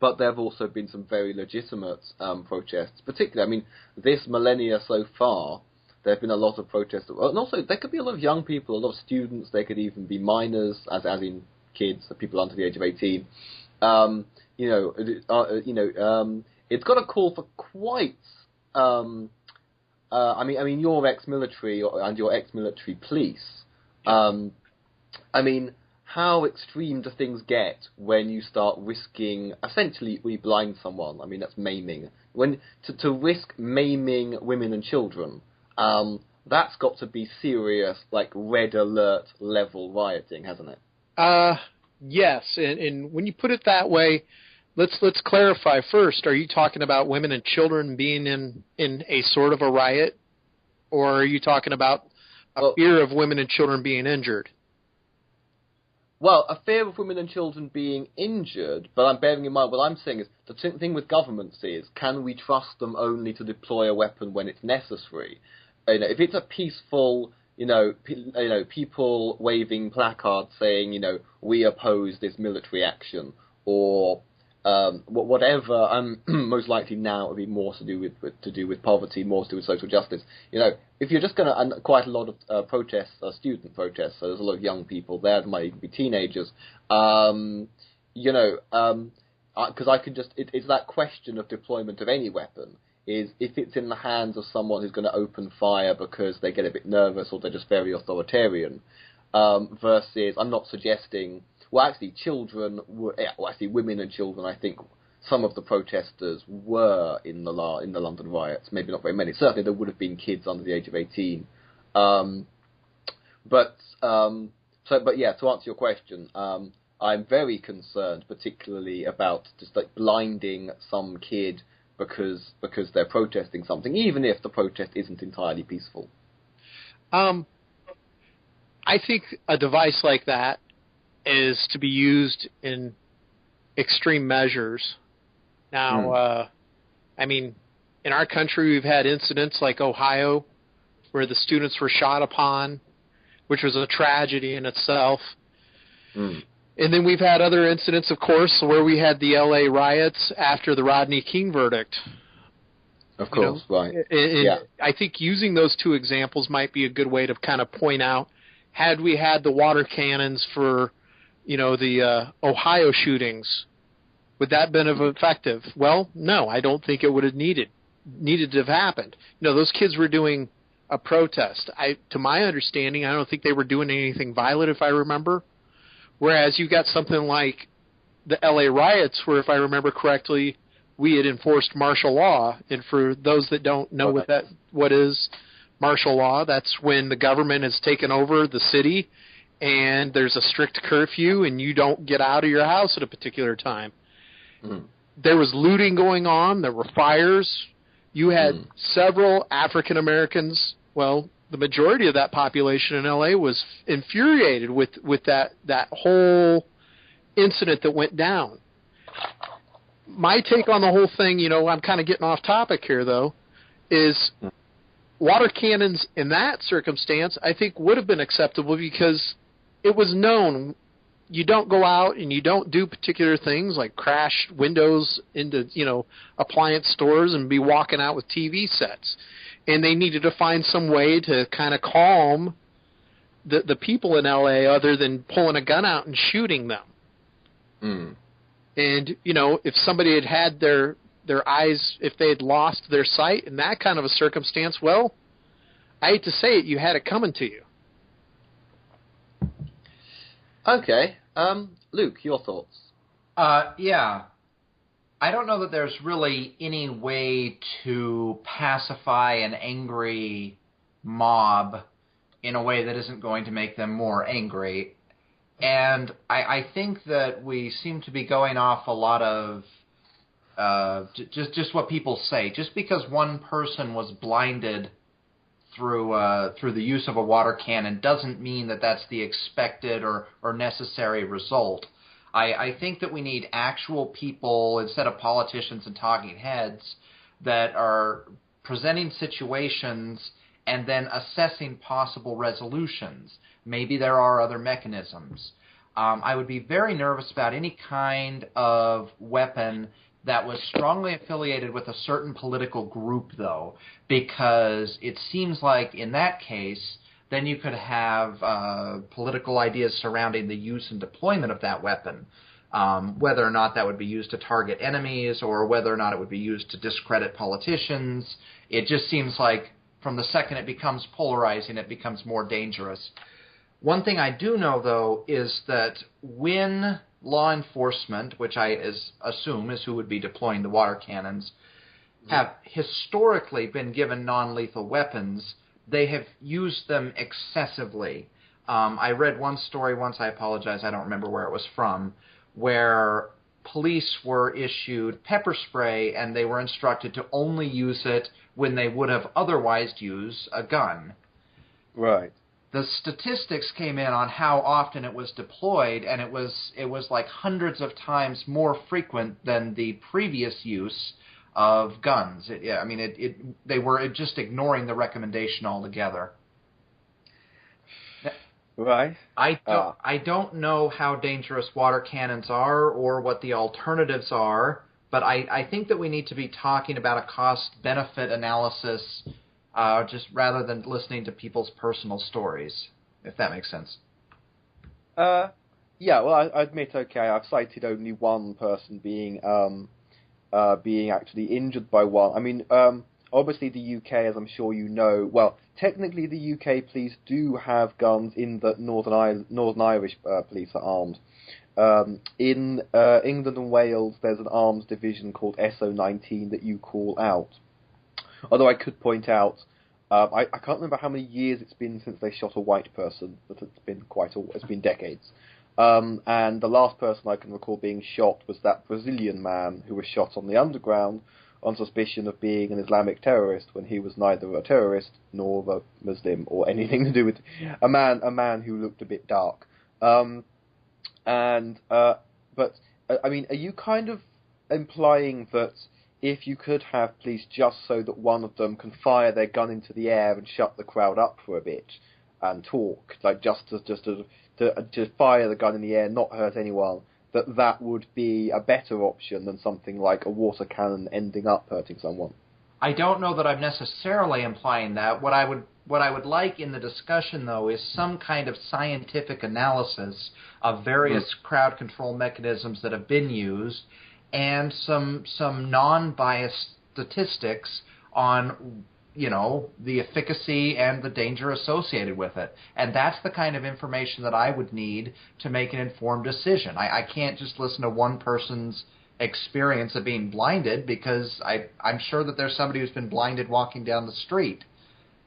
But there have also been some very legitimate protests, particularly, this millennia so far, there have been a lot of protests. And also, there could be a lot of young people, a lot of students, there could even be minors, as in kids, people under the age of 18. It's got a call for quite... you're ex-military and you're ex-military police. How extreme do things get when you start risking, essentially, we blind someone? That's maiming. When to risk maiming women and children, that's got to be serious, like red alert level rioting, hasn't it? Yes, and when you put it that way, let's clarify first. Are you talking about women and children being in a sort of a riot, or are you talking about fear of women and children being injured? Well, a fear of women and children being injured, but I'm bearing in mind what I'm saying is the thing with governments is, can we trust them only to deploy a weapon when it's necessary? If it's a peaceful, people waving placards saying, we oppose this military action, or whatever, most likely now it would be more to do with poverty, more to do with social justice. If you're just going to, and quite a lot of protests are student protests, so there's a lot of young people there, there might even be teenagers, because I can just, it's that question of deployment of any weapon, is if it's in the hands of someone who's going to open fire because they get a bit nervous or they're just very authoritarian, versus, I'm not suggesting, well, actually, women and children, I think some of the protesters were in the London riots. Maybe not very many. Certainly there would have been kids under the age of 18. But yeah, to answer your question, I'm very concerned, particularly about just like blinding some kid because they're protesting something, even if the protest isn't entirely peaceful. I think a device like that is to be used in extreme measures. Now, I mean, in our country, we've had incidents like Ohio, where the students were shot upon, which was a tragedy in itself. And then we've had other incidents, of course, where we had the L.A. riots after the Rodney King verdict. Of course, right. And I think using those two examples might be a good way to kind of point out, had we had the water cannons for, the Ohio shootings, would that have been effective? Well, no, I don't think it would have needed to have happened. Those kids were doing a protest. To my understanding, I don't think they were doing anything violent, if I remember. Whereas you got something like the L.A. riots, where, if I remember correctly, we had enforced martial law. And for those that don't know what is martial law, that's when the government has taken over the city and there's a strict curfew and you don't get out of your house at a particular time. There was looting going on. There were fires. You had several African Americans. Well, the majority of that population in L.A. was infuriated with that whole incident that went down. My take on the whole thing, I'm kind of getting off topic here, though, is water cannons in that circumstance I think would have been acceptable because it was known you don't go out and you don't do particular things like crash windows into, appliance stores and be walking out with TV sets. And they needed to find some way to kind of calm the people in L.A. other than pulling a gun out and shooting them. And, if somebody had their eyes, if they had lost their sight in that kind of a circumstance, well, I hate to say it, you had it coming to you. Okay. Luke, your thoughts? Yeah. I don't know that there's really any way to pacify an angry mob in a way that isn't going to make them more angry. And I think that we seem to be going off a lot of just what people say. Just because one person was blinded through the use of a water cannon doesn't mean that that's the expected or necessary result. I think that we need actual people, instead of politicians and talking heads, that are presenting situations and then assessing possible resolutions. Maybe there are other mechanisms. I would be very nervous about any kind of weapon that was strongly affiliated with a certain political group, though, because it seems like in that case, then you could have political ideas surrounding the use and deployment of that weapon, whether or not that would be used to target enemies or whether or not it would be used to discredit politicians. It just seems like from the second it becomes polarizing, it becomes more dangerous. One thing I do know, though, is that when law enforcement, which I assume is who would be deploying the water cannons, have historically been given non-lethal weapons, they have used them excessively. I read one story once, I apologize, I don't remember where it was from, where police were issued pepper spray and they were instructed to only use it when they would have otherwise used a gun. Right. The statistics came in on how often it was deployed, and it was like hundreds of times more frequent than the previous use of guns. They were just ignoring the recommendation altogether. Right. I don't know how dangerous water cannons are or what the alternatives are, but I think that we need to be talking about a cost-benefit analysis just rather than listening to people's personal stories, if that makes sense. Yeah, well, I admit, okay, I've cited only one person being actually injured by one. I mean, obviously the UK, as I'm sure you know, well, technically the UK police do have guns in that Northern Irish police are armed. In England and Wales, there's an arms division called SO19 that you call out. Although I could point out, I can't remember how many years it's been since they shot a white person, but it's been decades. And the last person I can recall being shot was that Brazilian man who was shot on the underground on suspicion of being an Islamic terrorist when he was neither a terrorist nor a Muslim or anything to do with a man who looked a bit dark. But I mean, are you kind of implying that if you could have police just so that one of them can fire their gun into the air and shut the crowd up for a bit and talk, like just to fire the gun in the air, not hurt anyone, that would be a better option than something like a water cannon ending up hurting someone? I don't know that I'm necessarily implying that. What I would like in the discussion, though, is some kind of scientific analysis of various crowd control mechanisms that have been used, and some non-biased statistics on, the efficacy and the danger associated with it. And that's the kind of information that I would need to make an informed decision. I can't just listen to one person's experience of being blinded, because I'm sure that there's somebody who's been blinded walking down the street.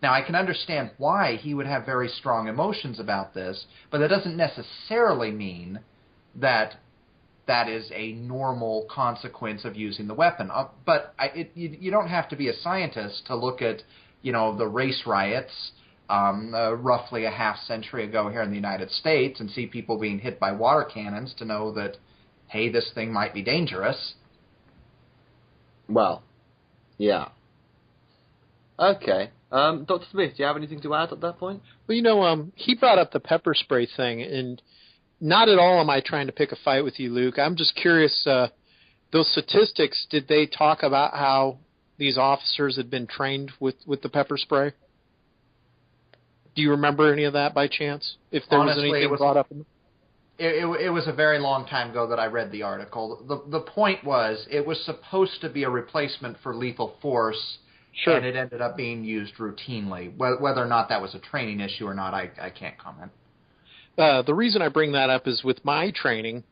Now, I can understand why he would have very strong emotions about this, but that doesn't necessarily mean that that is a normal consequence of using the weapon. But you don't have to be a scientist to look at, the race riots roughly a half century ago here in the United States and see people being hit by water cannons to know that, hey, this thing might be dangerous. Well, yeah. Okay. Dr. Smith, do you have anything to add at that point? Well, he brought up the pepper spray thing, and not at all am I trying to pick a fight with you, Luke. I'm just curious, those statistics, did they talk about how these officers had been trained with the pepper spray? Do you remember any of that by chance? If there Honestly, was anything brought up in it was a very long time ago that I read the article. The point was, it was supposed to be a replacement for lethal force, Sure. And it ended up being used routinely. Whether or not that was a training issue or not, I can't comment. The reason I bring that up is with my training,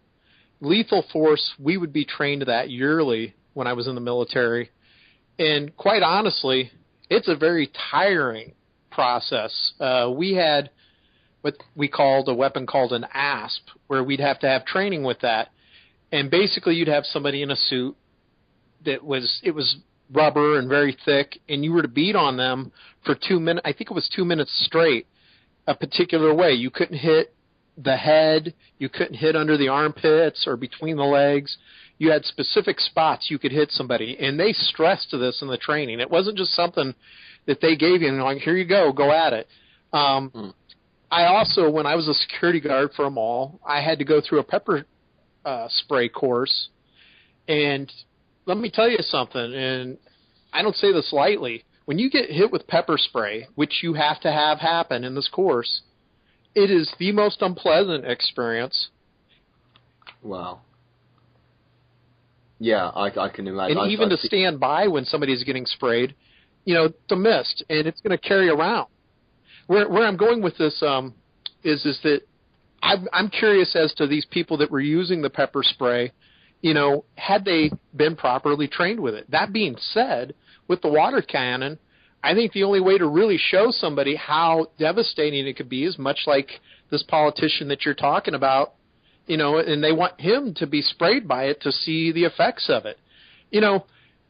lethal force, we would be trained that yearly when I was in the military. And quite honestly, it's a very tiring process. We had what we called a weapon called an ASP, where we'd have to have training with that. And basically you'd have somebody in a suit it was rubber and very thick, and you were to beat on them for 2 minutes. I think it was 2 minutes straight, a particular way. You couldn't hit the head, you couldn't hit under the armpits or between the legs. You had specific spots you could hit somebody, and they stressed this in the training. It wasn't just something that they gave you and like, here you go at it. I also, when I was a security guard for a mall, I had to go through a pepper spray course, and let me tell you something, and I don't say this lightly. When you get hit with pepper spray, which you have to have happen in this course, it is the most unpleasant experience. Wow. Yeah, I can imagine. And even to stand by when somebody's getting sprayed, it's a mist, and it's going to carry around. Where I'm going with this is that I'm curious as to these people that were using the pepper spray, had they been properly trained with it. That being said, with the water cannon, I think the only way to really show somebody how devastating it could be is much like this politician that you're talking about, and they want him to be sprayed by it to see the effects of it.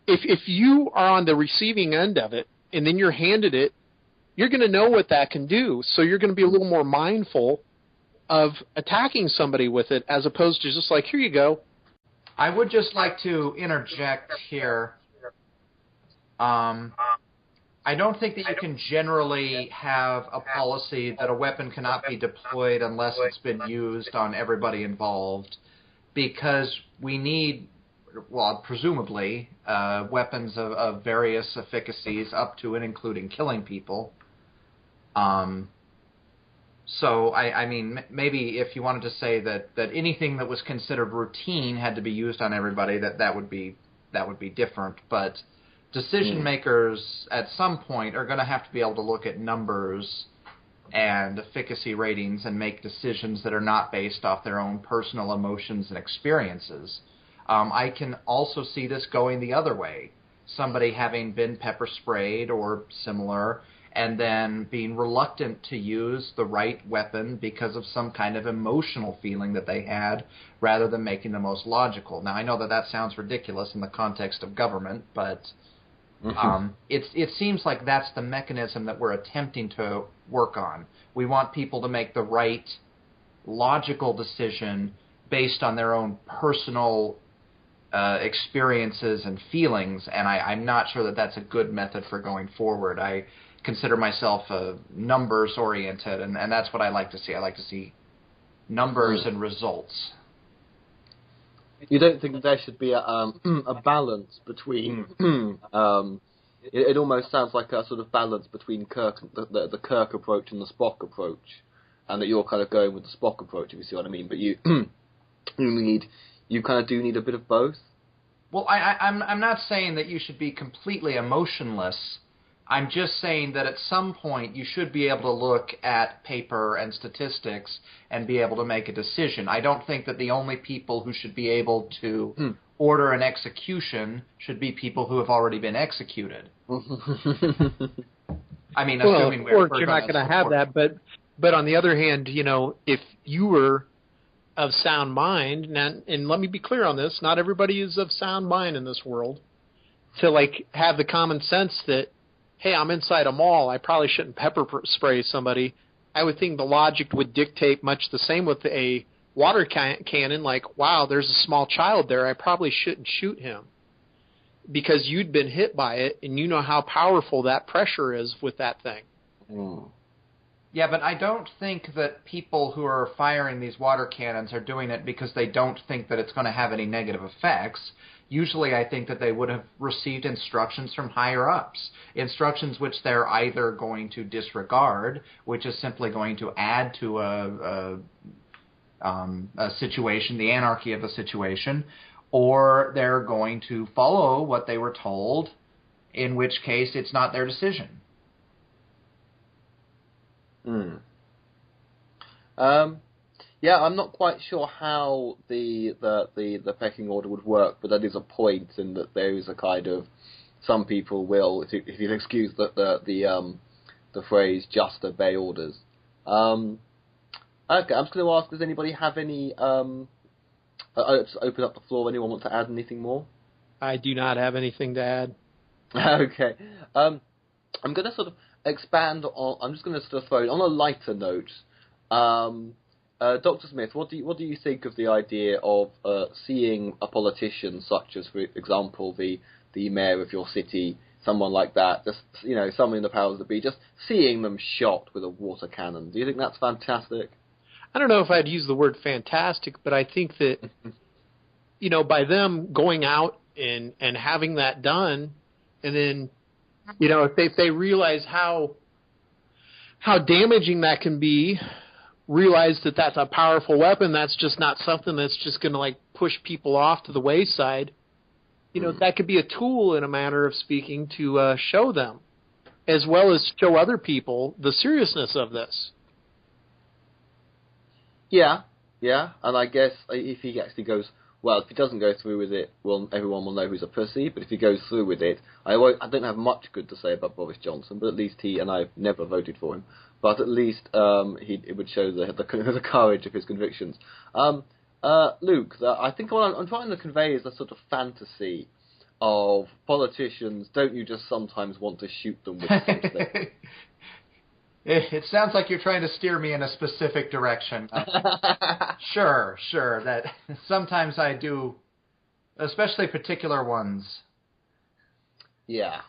If you are on the receiving end of it and then you're handed it, you're going to know what that can do. So you're going to be a little more mindful of attacking somebody with it as opposed to just like, here you go. I would just like to interject here. I don't think that you can generally have a policy that a weapon cannot be deployed unless it's been used on everybody involved, because we need, presumably, weapons of various efficacies up to and including killing people. So, I mean, maybe if you wanted to say that anything that was considered routine had to be used on everybody, that would be different. But decision makers at some point are going to have to be able to look at numbers and efficacy ratings and make decisions that are not based off their own personal emotions and experiences. I can also see this going the other way. Somebody having been pepper sprayed or similar and then being reluctant to use the right weapon because of some kind of emotional feeling that they had, rather than making the most logical. Now, I know that sounds ridiculous in the context of government, but it seems like that's the mechanism that we're attempting to work on. We want people to make the right logical decision based on their own personal experiences and feelings, and I'm not sure that that's a good method for going forward. I consider myself numbers-oriented, and that's what I like to see. I like to see numbers and results. You don't think there should be a balance between... it almost sounds like a sort of balance between the Kirk approach and the Spock approach, and that you're kind of going with the Spock approach, if you see what I mean. But you you kind of do need a bit of both. Well, I'm not saying that you should be completely emotionless. I'm just saying that at some point you should be able to look at paper and statistics and be able to make a decision. I don't think that the only people who should be able to order an execution should be people who have already been executed. I mean, assuming of course, you're not going to have that, but on the other hand, if you were of sound mind, and let me be clear on this, not everybody is of sound mind in this world, to have the common sense that, hey, I'm inside a mall, I probably shouldn't pepper spray somebody. I would think the logic would dictate much the same with a water cannon, wow, there's a small child there, I probably shouldn't shoot him. Because you'd been hit by it, and you know how powerful that pressure is with that thing. Yeah, but I don't think that people who are firing these water cannons are doing it because they don't think that it's going to have any negative effects. Usually I think that they would have received instructions from higher-ups, instructions which they're either going to disregard, which is simply going to add to a situation, the anarchy of a situation, or they're going to follow what they were told, in which case it's not their decision. Yeah, I'm not quite sure how the pecking order would work, but that is a point in that there is a kind of, some people will, if you'll excuse the phrase, just obey orders. Okay, I'm just going to ask, does anybody have any? Just open up the floor. Anyone want to add anything more? I do not have anything to add. Okay, I'm going to sort of expand on. I'm just going to sort of throw it on a lighter note. Dr. Smith, what do you think of the idea of seeing a politician, such as, for example, the mayor of your city, someone like that, just someone in the powers that be, just seeing them shot with a water cannon? Do you think that's fantastic? I don't know if I'd use the word fantastic, but I think that by them going out and having that done, and then if they realize how damaging that can be, realize that that's a powerful weapon, that's just not something that's just going to push people off to the wayside. That could be a tool, in a manner of speaking, to show them, as well as show other people the seriousness of this. Yeah, and I guess if he actually goes, well, if he doesn't go through with it, well, everyone will know who's a pussy, but if he goes through with it, I don't have much good to say about Boris Johnson, but at least and I've never voted for him, but at least it would show the courage of his convictions. Luke, I think what I'm trying to convey is a sort of fantasy of politicians. Don't you just sometimes want to shoot them with something? It sounds like you're trying to steer me in a specific direction. Sure. That sometimes I do, especially particular ones. Yeah.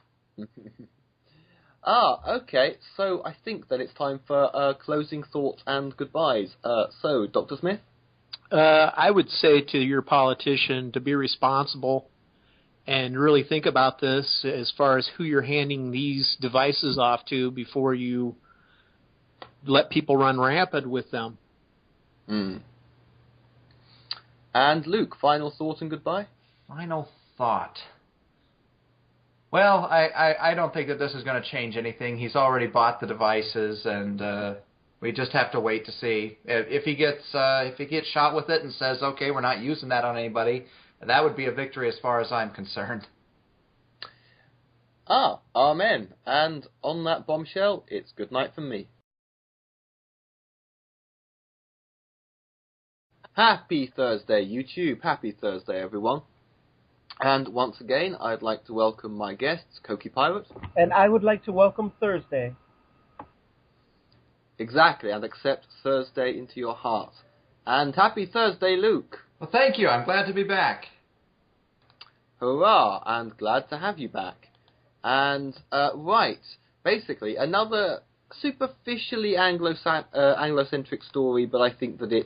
Okay. So I think that it's time for closing thoughts and goodbyes. So, Dr. Smith? I would say to your politician to be responsible and really think about this as far as who you're handing these devices off to before you let people run rampant with them. And Luke, final thought and goodbye? Final thought. Well, I don't think that this is going to change anything. He's already bought the devices, and we just have to wait to see. If he gets shot with it and says, okay, we're not using that on anybody, that would be a victory as far as I'm concerned. Amen. And on that bombshell, it's good night from me. Happy Thursday, YouTube. Happy Thursday, everyone. And once again, I'd like to welcome my guests, Coquipirate. And I would like to welcome Thursday. Exactly, and accept Thursday into your heart. And happy Thursday, Luke. Well, thank you. I'm glad to be back. Hurrah, and glad to have you back. And, right, basically, another superficially Anglo-centric story, but I think that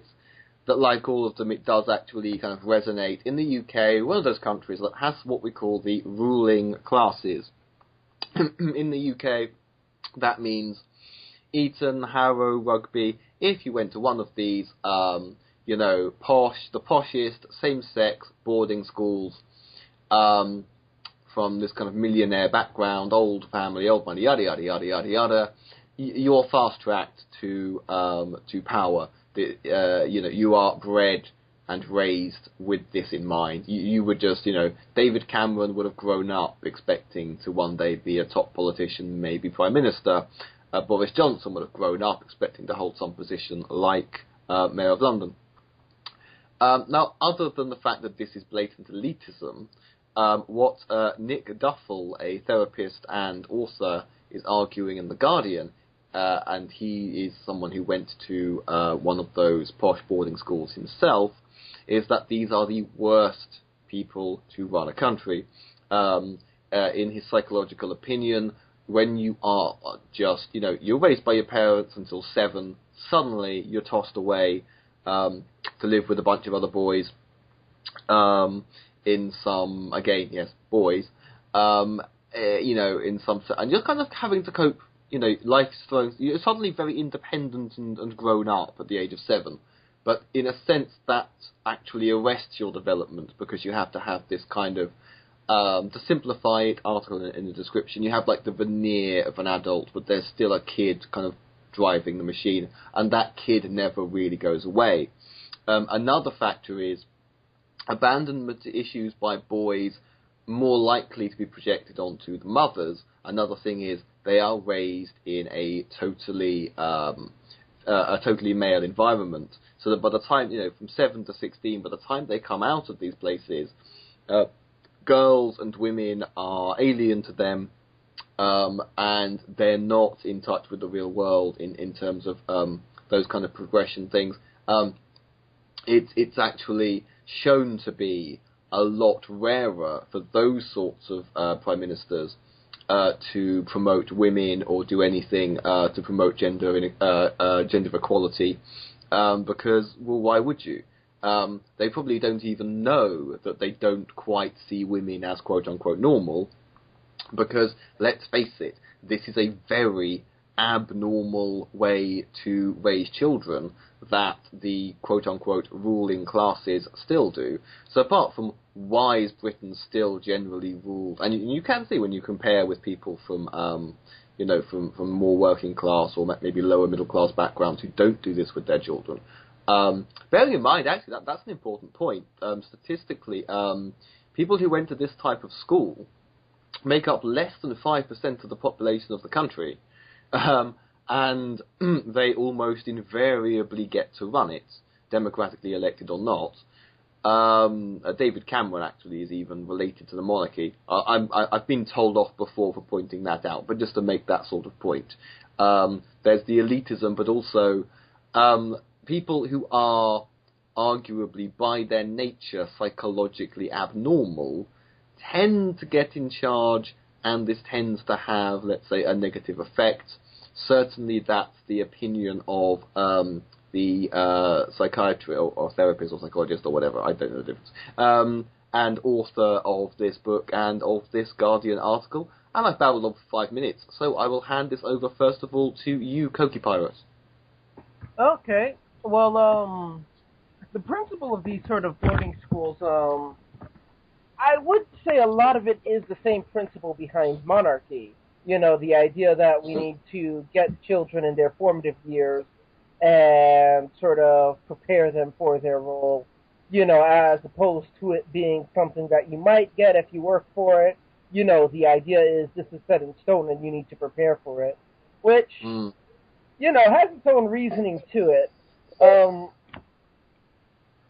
like all of them, it does actually kind of resonate. In the UK, one of those countries that has what we call the ruling classes. In the UK, that means Eton, Harrow, Rugby. If you went to one of these, the poshest, same-sex boarding schools, from this kind of millionaire background, old family, old money, yada yada yada yada yada, you're fast-tracked to power. You are bred and raised with this in mind. You would just, David Cameron would have grown up expecting to one day be a top politician, maybe Prime Minister. Boris Johnson would have grown up expecting to hold some position like Mayor of London. Now, other than the fact that this is blatant elitism, what Nick Duffel, a therapist and author, is arguing in The Guardian, and he is someone who went to one of those posh boarding schools himself, is that these are the worst people to run a country. In his psychological opinion, when you are just, you're raised by your parents until 7, suddenly you're tossed away to live with a bunch of other boys, in some, again, yes, boys, in some, and you're kind of having to cope, life's thrown, you're suddenly very independent and grown up at the age of 7, but in a sense that actually arrests your development, because you have to have this kind of, to simplify it, article in the description, you have like the veneer of an adult, but there's still a kid kind of driving the machine, and that kid never really goes away. Another factor is abandonment issues by boys more likely to be projected onto the mothers. Another thing is they are raised in a totally male environment, so that by the time, from 7 to 16, by the time they come out of these places, girls and women are alien to them, and they're not in touch with the real world in terms of those kind of progression things. It's actually shown to be a lot rarer for those sorts of prime ministers to promote women or do anything to promote gender equality, because, well, why would you? They probably don't even know that they don't quite see women as quote-unquote normal, because, let's face it, this is a very abnormal way to raise children that the quote-unquote ruling classes still do. So apart from why is Britain still generally ruled, and you can see when you compare with people from from more working class or maybe lower middle class backgrounds who don't do this with their children. Bearing in mind, actually, that's an important point. Statistically, people who went to this type of school make up less than 5% of the population of the country, and they almost invariably get to run it, democratically elected or not. David Cameron actually is even related to the monarchy. I've been told off before for pointing that out, but just to make that sort of point. There's the elitism, but also people who are arguably by their nature psychologically abnormal tend to get in charge, and this tends to have, let's say, a negative effect. Certainly that's the opinion of the psychiatrist or therapist or psychologist or whatever, I don't know the difference, and author of this book and of this Guardian article. And I've babbled on for 5 minutes, so I will hand this over first of all to you, Coquipirate. Okay. Well, the principle of these sort of boarding schools, I would say a lot of it is the same principle behind monarchy. The idea that we need to get children in their formative years and sort of prepare them for their role, as opposed to it being something that you might get if you work for it, the idea is this is set in stone and you need to prepare for it, which, has its own reasoning to it.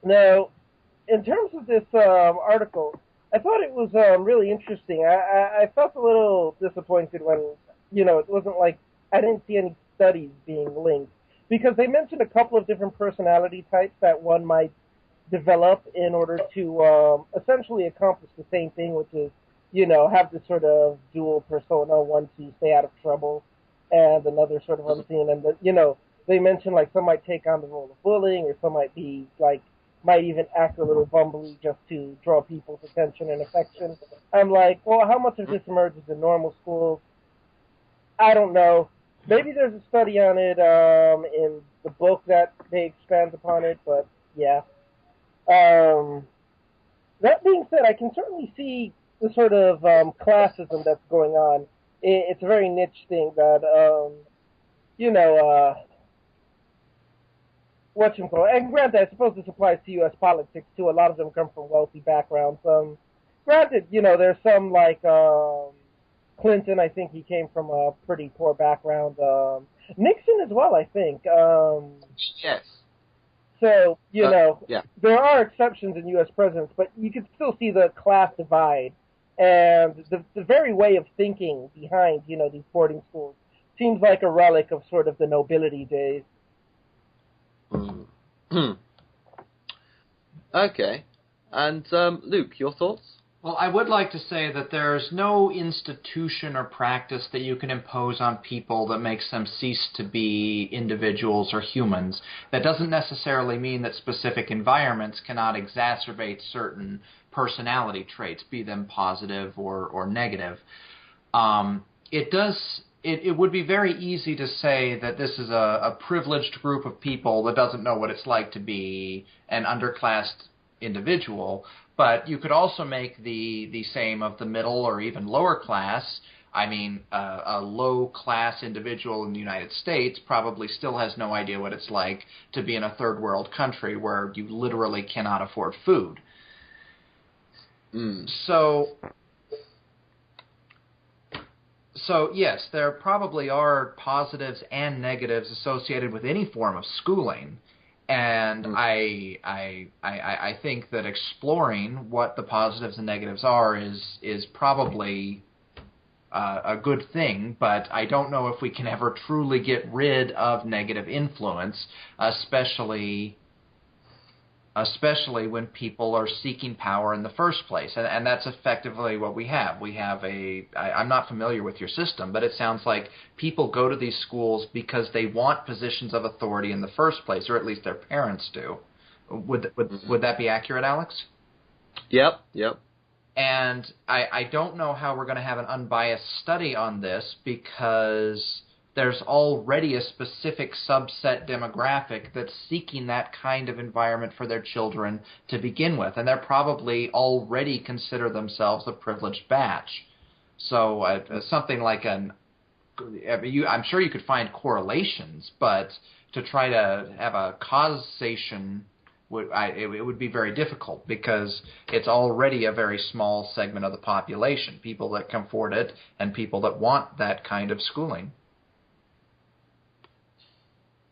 Now, in terms of this article, I thought it was really interesting. I felt a little disappointed when, it wasn't like I didn't see any studies being linked, because they mentioned a couple of different personality types that one might develop in order to essentially accomplish the same thing, which is, have this sort of dual persona, one to stay out of trouble and another sort of unseen. And, they mentioned, like, some might take on the role of bullying, or some might be, like, might even act a little bumbly just to draw people's attention and affection. I'm like, well, how much of this emerges in normal schools? I don't know. Maybe there's a study on it in the book that they expand upon it, but yeah. That being said, I can certainly see the sort of classism that's going on. It's a very niche thing that, and granted, I suppose this applies to U.S. politics, too. A lot of them come from wealthy backgrounds. Granted, there's some like Clinton. I think he came from a pretty poor background. Nixon as well, I think. Yes. So, yeah. There are exceptions in U.S. presidents, but you can still see the class divide. And the very way of thinking behind, these boarding schools seems like a relic of sort of the nobility days. Okay. And, Luke, your thoughts? Well, I would like to say that there's no institution or practice that you can impose on people that makes them cease to be individuals or humans. That doesn't necessarily mean that specific environments cannot exacerbate certain personality traits, be them positive or negative. It would be very easy to say that this is a privileged group of people that doesn't know what it's like to be an underclassed individual, but you could also make the same of the middle or even lower class. I mean, a low-class individual in the United States probably still has no idea what it's like to be in a third-world country where you literally cannot afford food. So yes, there probably are positives and negatives associated with any form of schooling, and I think that exploring what the positives and negatives are is probably a good thing, but I don't know if we can ever truly get rid of negative influence, especially when people are seeking power in the first place. And that's effectively what we have. We have I'm not familiar with your system, but it sounds like people go to these schools because they want positions of authority in the first place, or at least their parents do. Would that be accurate, Alex? Yep. And I don't know how we're going to have an unbiased study on this, because there's already a specific subset demographic that's seeking that kind of environment for their children to begin with, and they're probably already consider themselves a privileged batch. So something like I'm sure you could find correlations, but to try to have a causation, it would be very difficult, because it's already a very small segment of the population, people that can afford it and people that want that kind of schooling.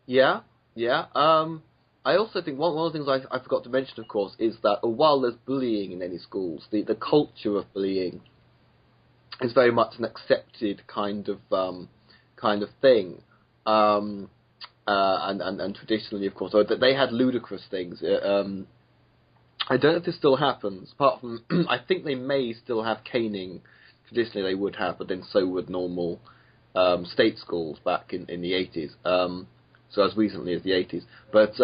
Yeah. I also think one of the things I forgot to mention, of course, is that while there's bullying in any schools, the culture of bullying is very much an accepted kind of thing, and traditionally, of course, they had ludicrous things. I don't know if this still happens. Apart from, I think they may still have caning. Traditionally, they would have, but then so would normal state schools back in the 80s. So as recently as the 80s. But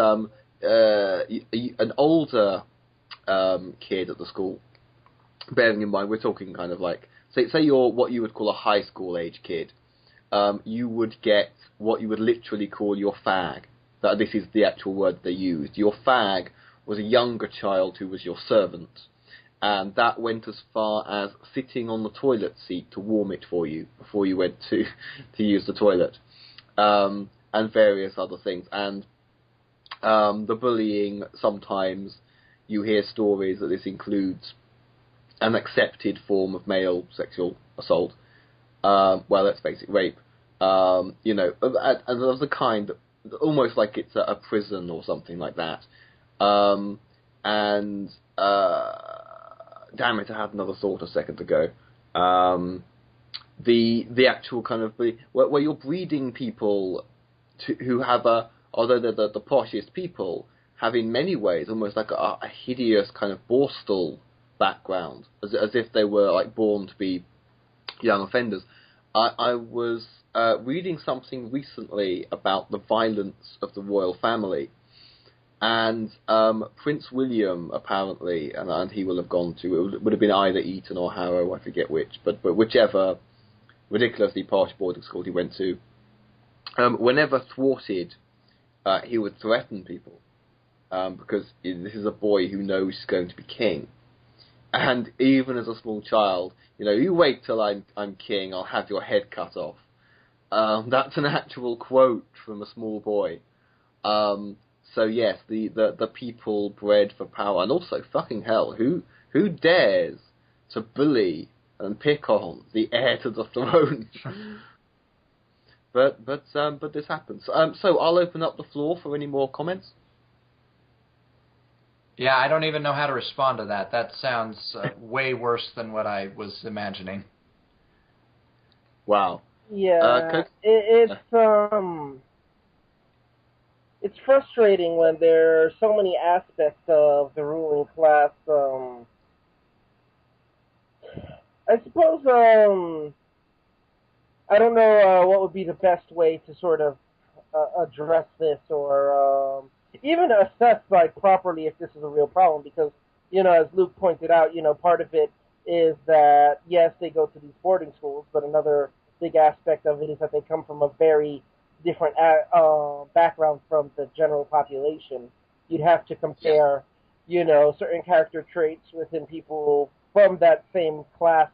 an older kid at the school, bearing in mind we're talking kind of like, say you're what you would call a high school age kid, you would get what you would literally call your fag. This is the actual word they used. Your fag was a younger child who was your servant, and that went as far as sitting on the toilet seat to warm it for you before you went to use the toilet. And various other things. And the bullying, sometimes you hear stories that this includes an accepted form of male sexual assault. Well, let's face it, rape. And of the kind, almost like it's a prison or something like that. Damn it, I had another thought a second ago. The actual kind of where you're breeding people who have although they're the poshest people, have in many ways almost like a hideous kind of borstal background, as if they were like born to be young offenders. I was reading something recently about the violence of the royal family, and Prince William apparently, and he will have gone to, it would have been either Eton or Harrow, I forget which, but whichever ridiculously posh boarding school he went to, whenever thwarted, he would threaten people, because this is a boy who knows he's going to be king. And even as a small child, you wait till I'm king, I'll have your head cut off. That's an actual quote from a small boy. So yes, the people bred for power, and also fucking hell, who dares to bully and pick on the heir to the throne? But this happens. So I'll open up the floor for any more comments. Yeah, I don't even know how to respond to that. That sounds way worse than what I was imagining. Wow. Yeah, it's frustrating when there are so many aspects of the ruling class. I suppose I don't know what would be the best way to sort of address this, or even assess properly if this is a real problem, because as Luke pointed out, part of it is that yes, they go to these boarding schools, but another big aspect of it is that they come from a very different background from the general population. You'd have to compare, certain character traits within people from that same class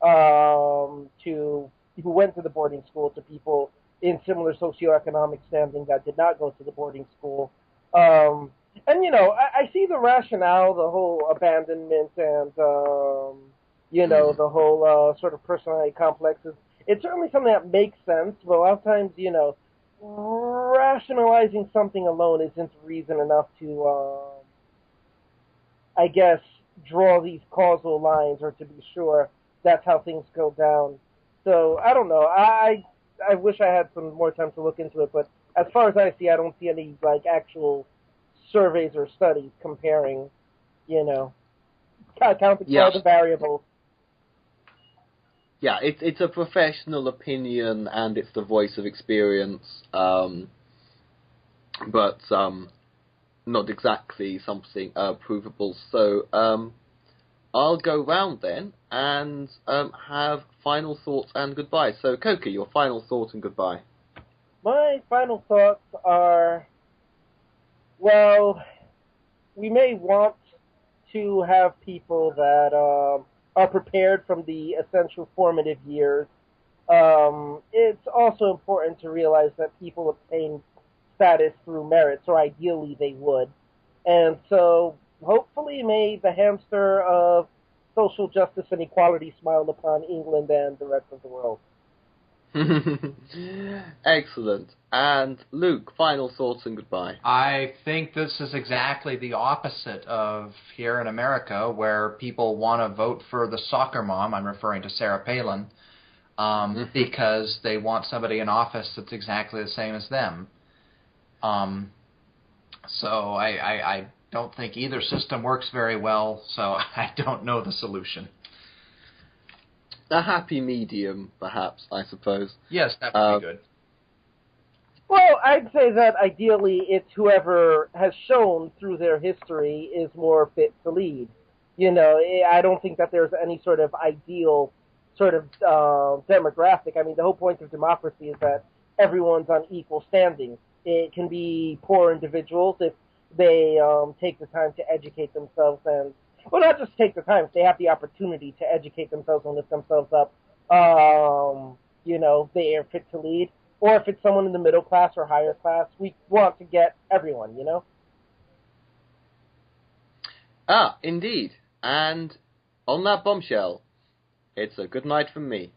to who went to the boarding school to people in similar socioeconomic standing that did not go to the boarding school. And, I see the rationale, the whole abandonment and, the whole sort of personality complexes. It's certainly something that makes sense, but a lot of times, rationalizing something alone isn't reason enough to, I guess, draw these causal lines or to be sure that's how things go down. So, I don't know. I wish I had some more time to look into it, but as far as I see, I don't see any, actual surveys or studies comparing, counting all the variables. Yeah, it's a professional opinion, and it's the voice of experience, but not exactly something provable. So I'll go round then and have final thoughts and goodbye. So, Cokie, your final thought and goodbye. My final thoughts are, well, we may want to have people that are prepared from the essential formative years. It's also important to realize that people obtain status through merits, or ideally they would. And so, hopefully, may the hamster of social justice and equality smile upon England and the rest of the world. Excellent. And Luke, final thoughts and goodbye. I think this is exactly the opposite of here in America, where people want to vote for the soccer mom. I'm referring to Sarah Palin, because they want somebody in office that's exactly the same as them. So I don't think either system works very well, so I don't know the solution. A happy medium, perhaps, I suppose. Yes, that would be good. Well, I'd say that ideally it's whoever has shown through their history is more fit to lead. I don't think that there's any sort of ideal sort of demographic. I mean, the whole point of democracy is that everyone's on equal standing. It can be poor individuals if they take the time to educate themselves and, well, not just take the time, if they have the opportunity to educate themselves and lift themselves up, they are fit to lead. Or if it's someone in the middle class or higher class, we want to get everyone, Ah, indeed. And On that bombshell, it's a good night from me.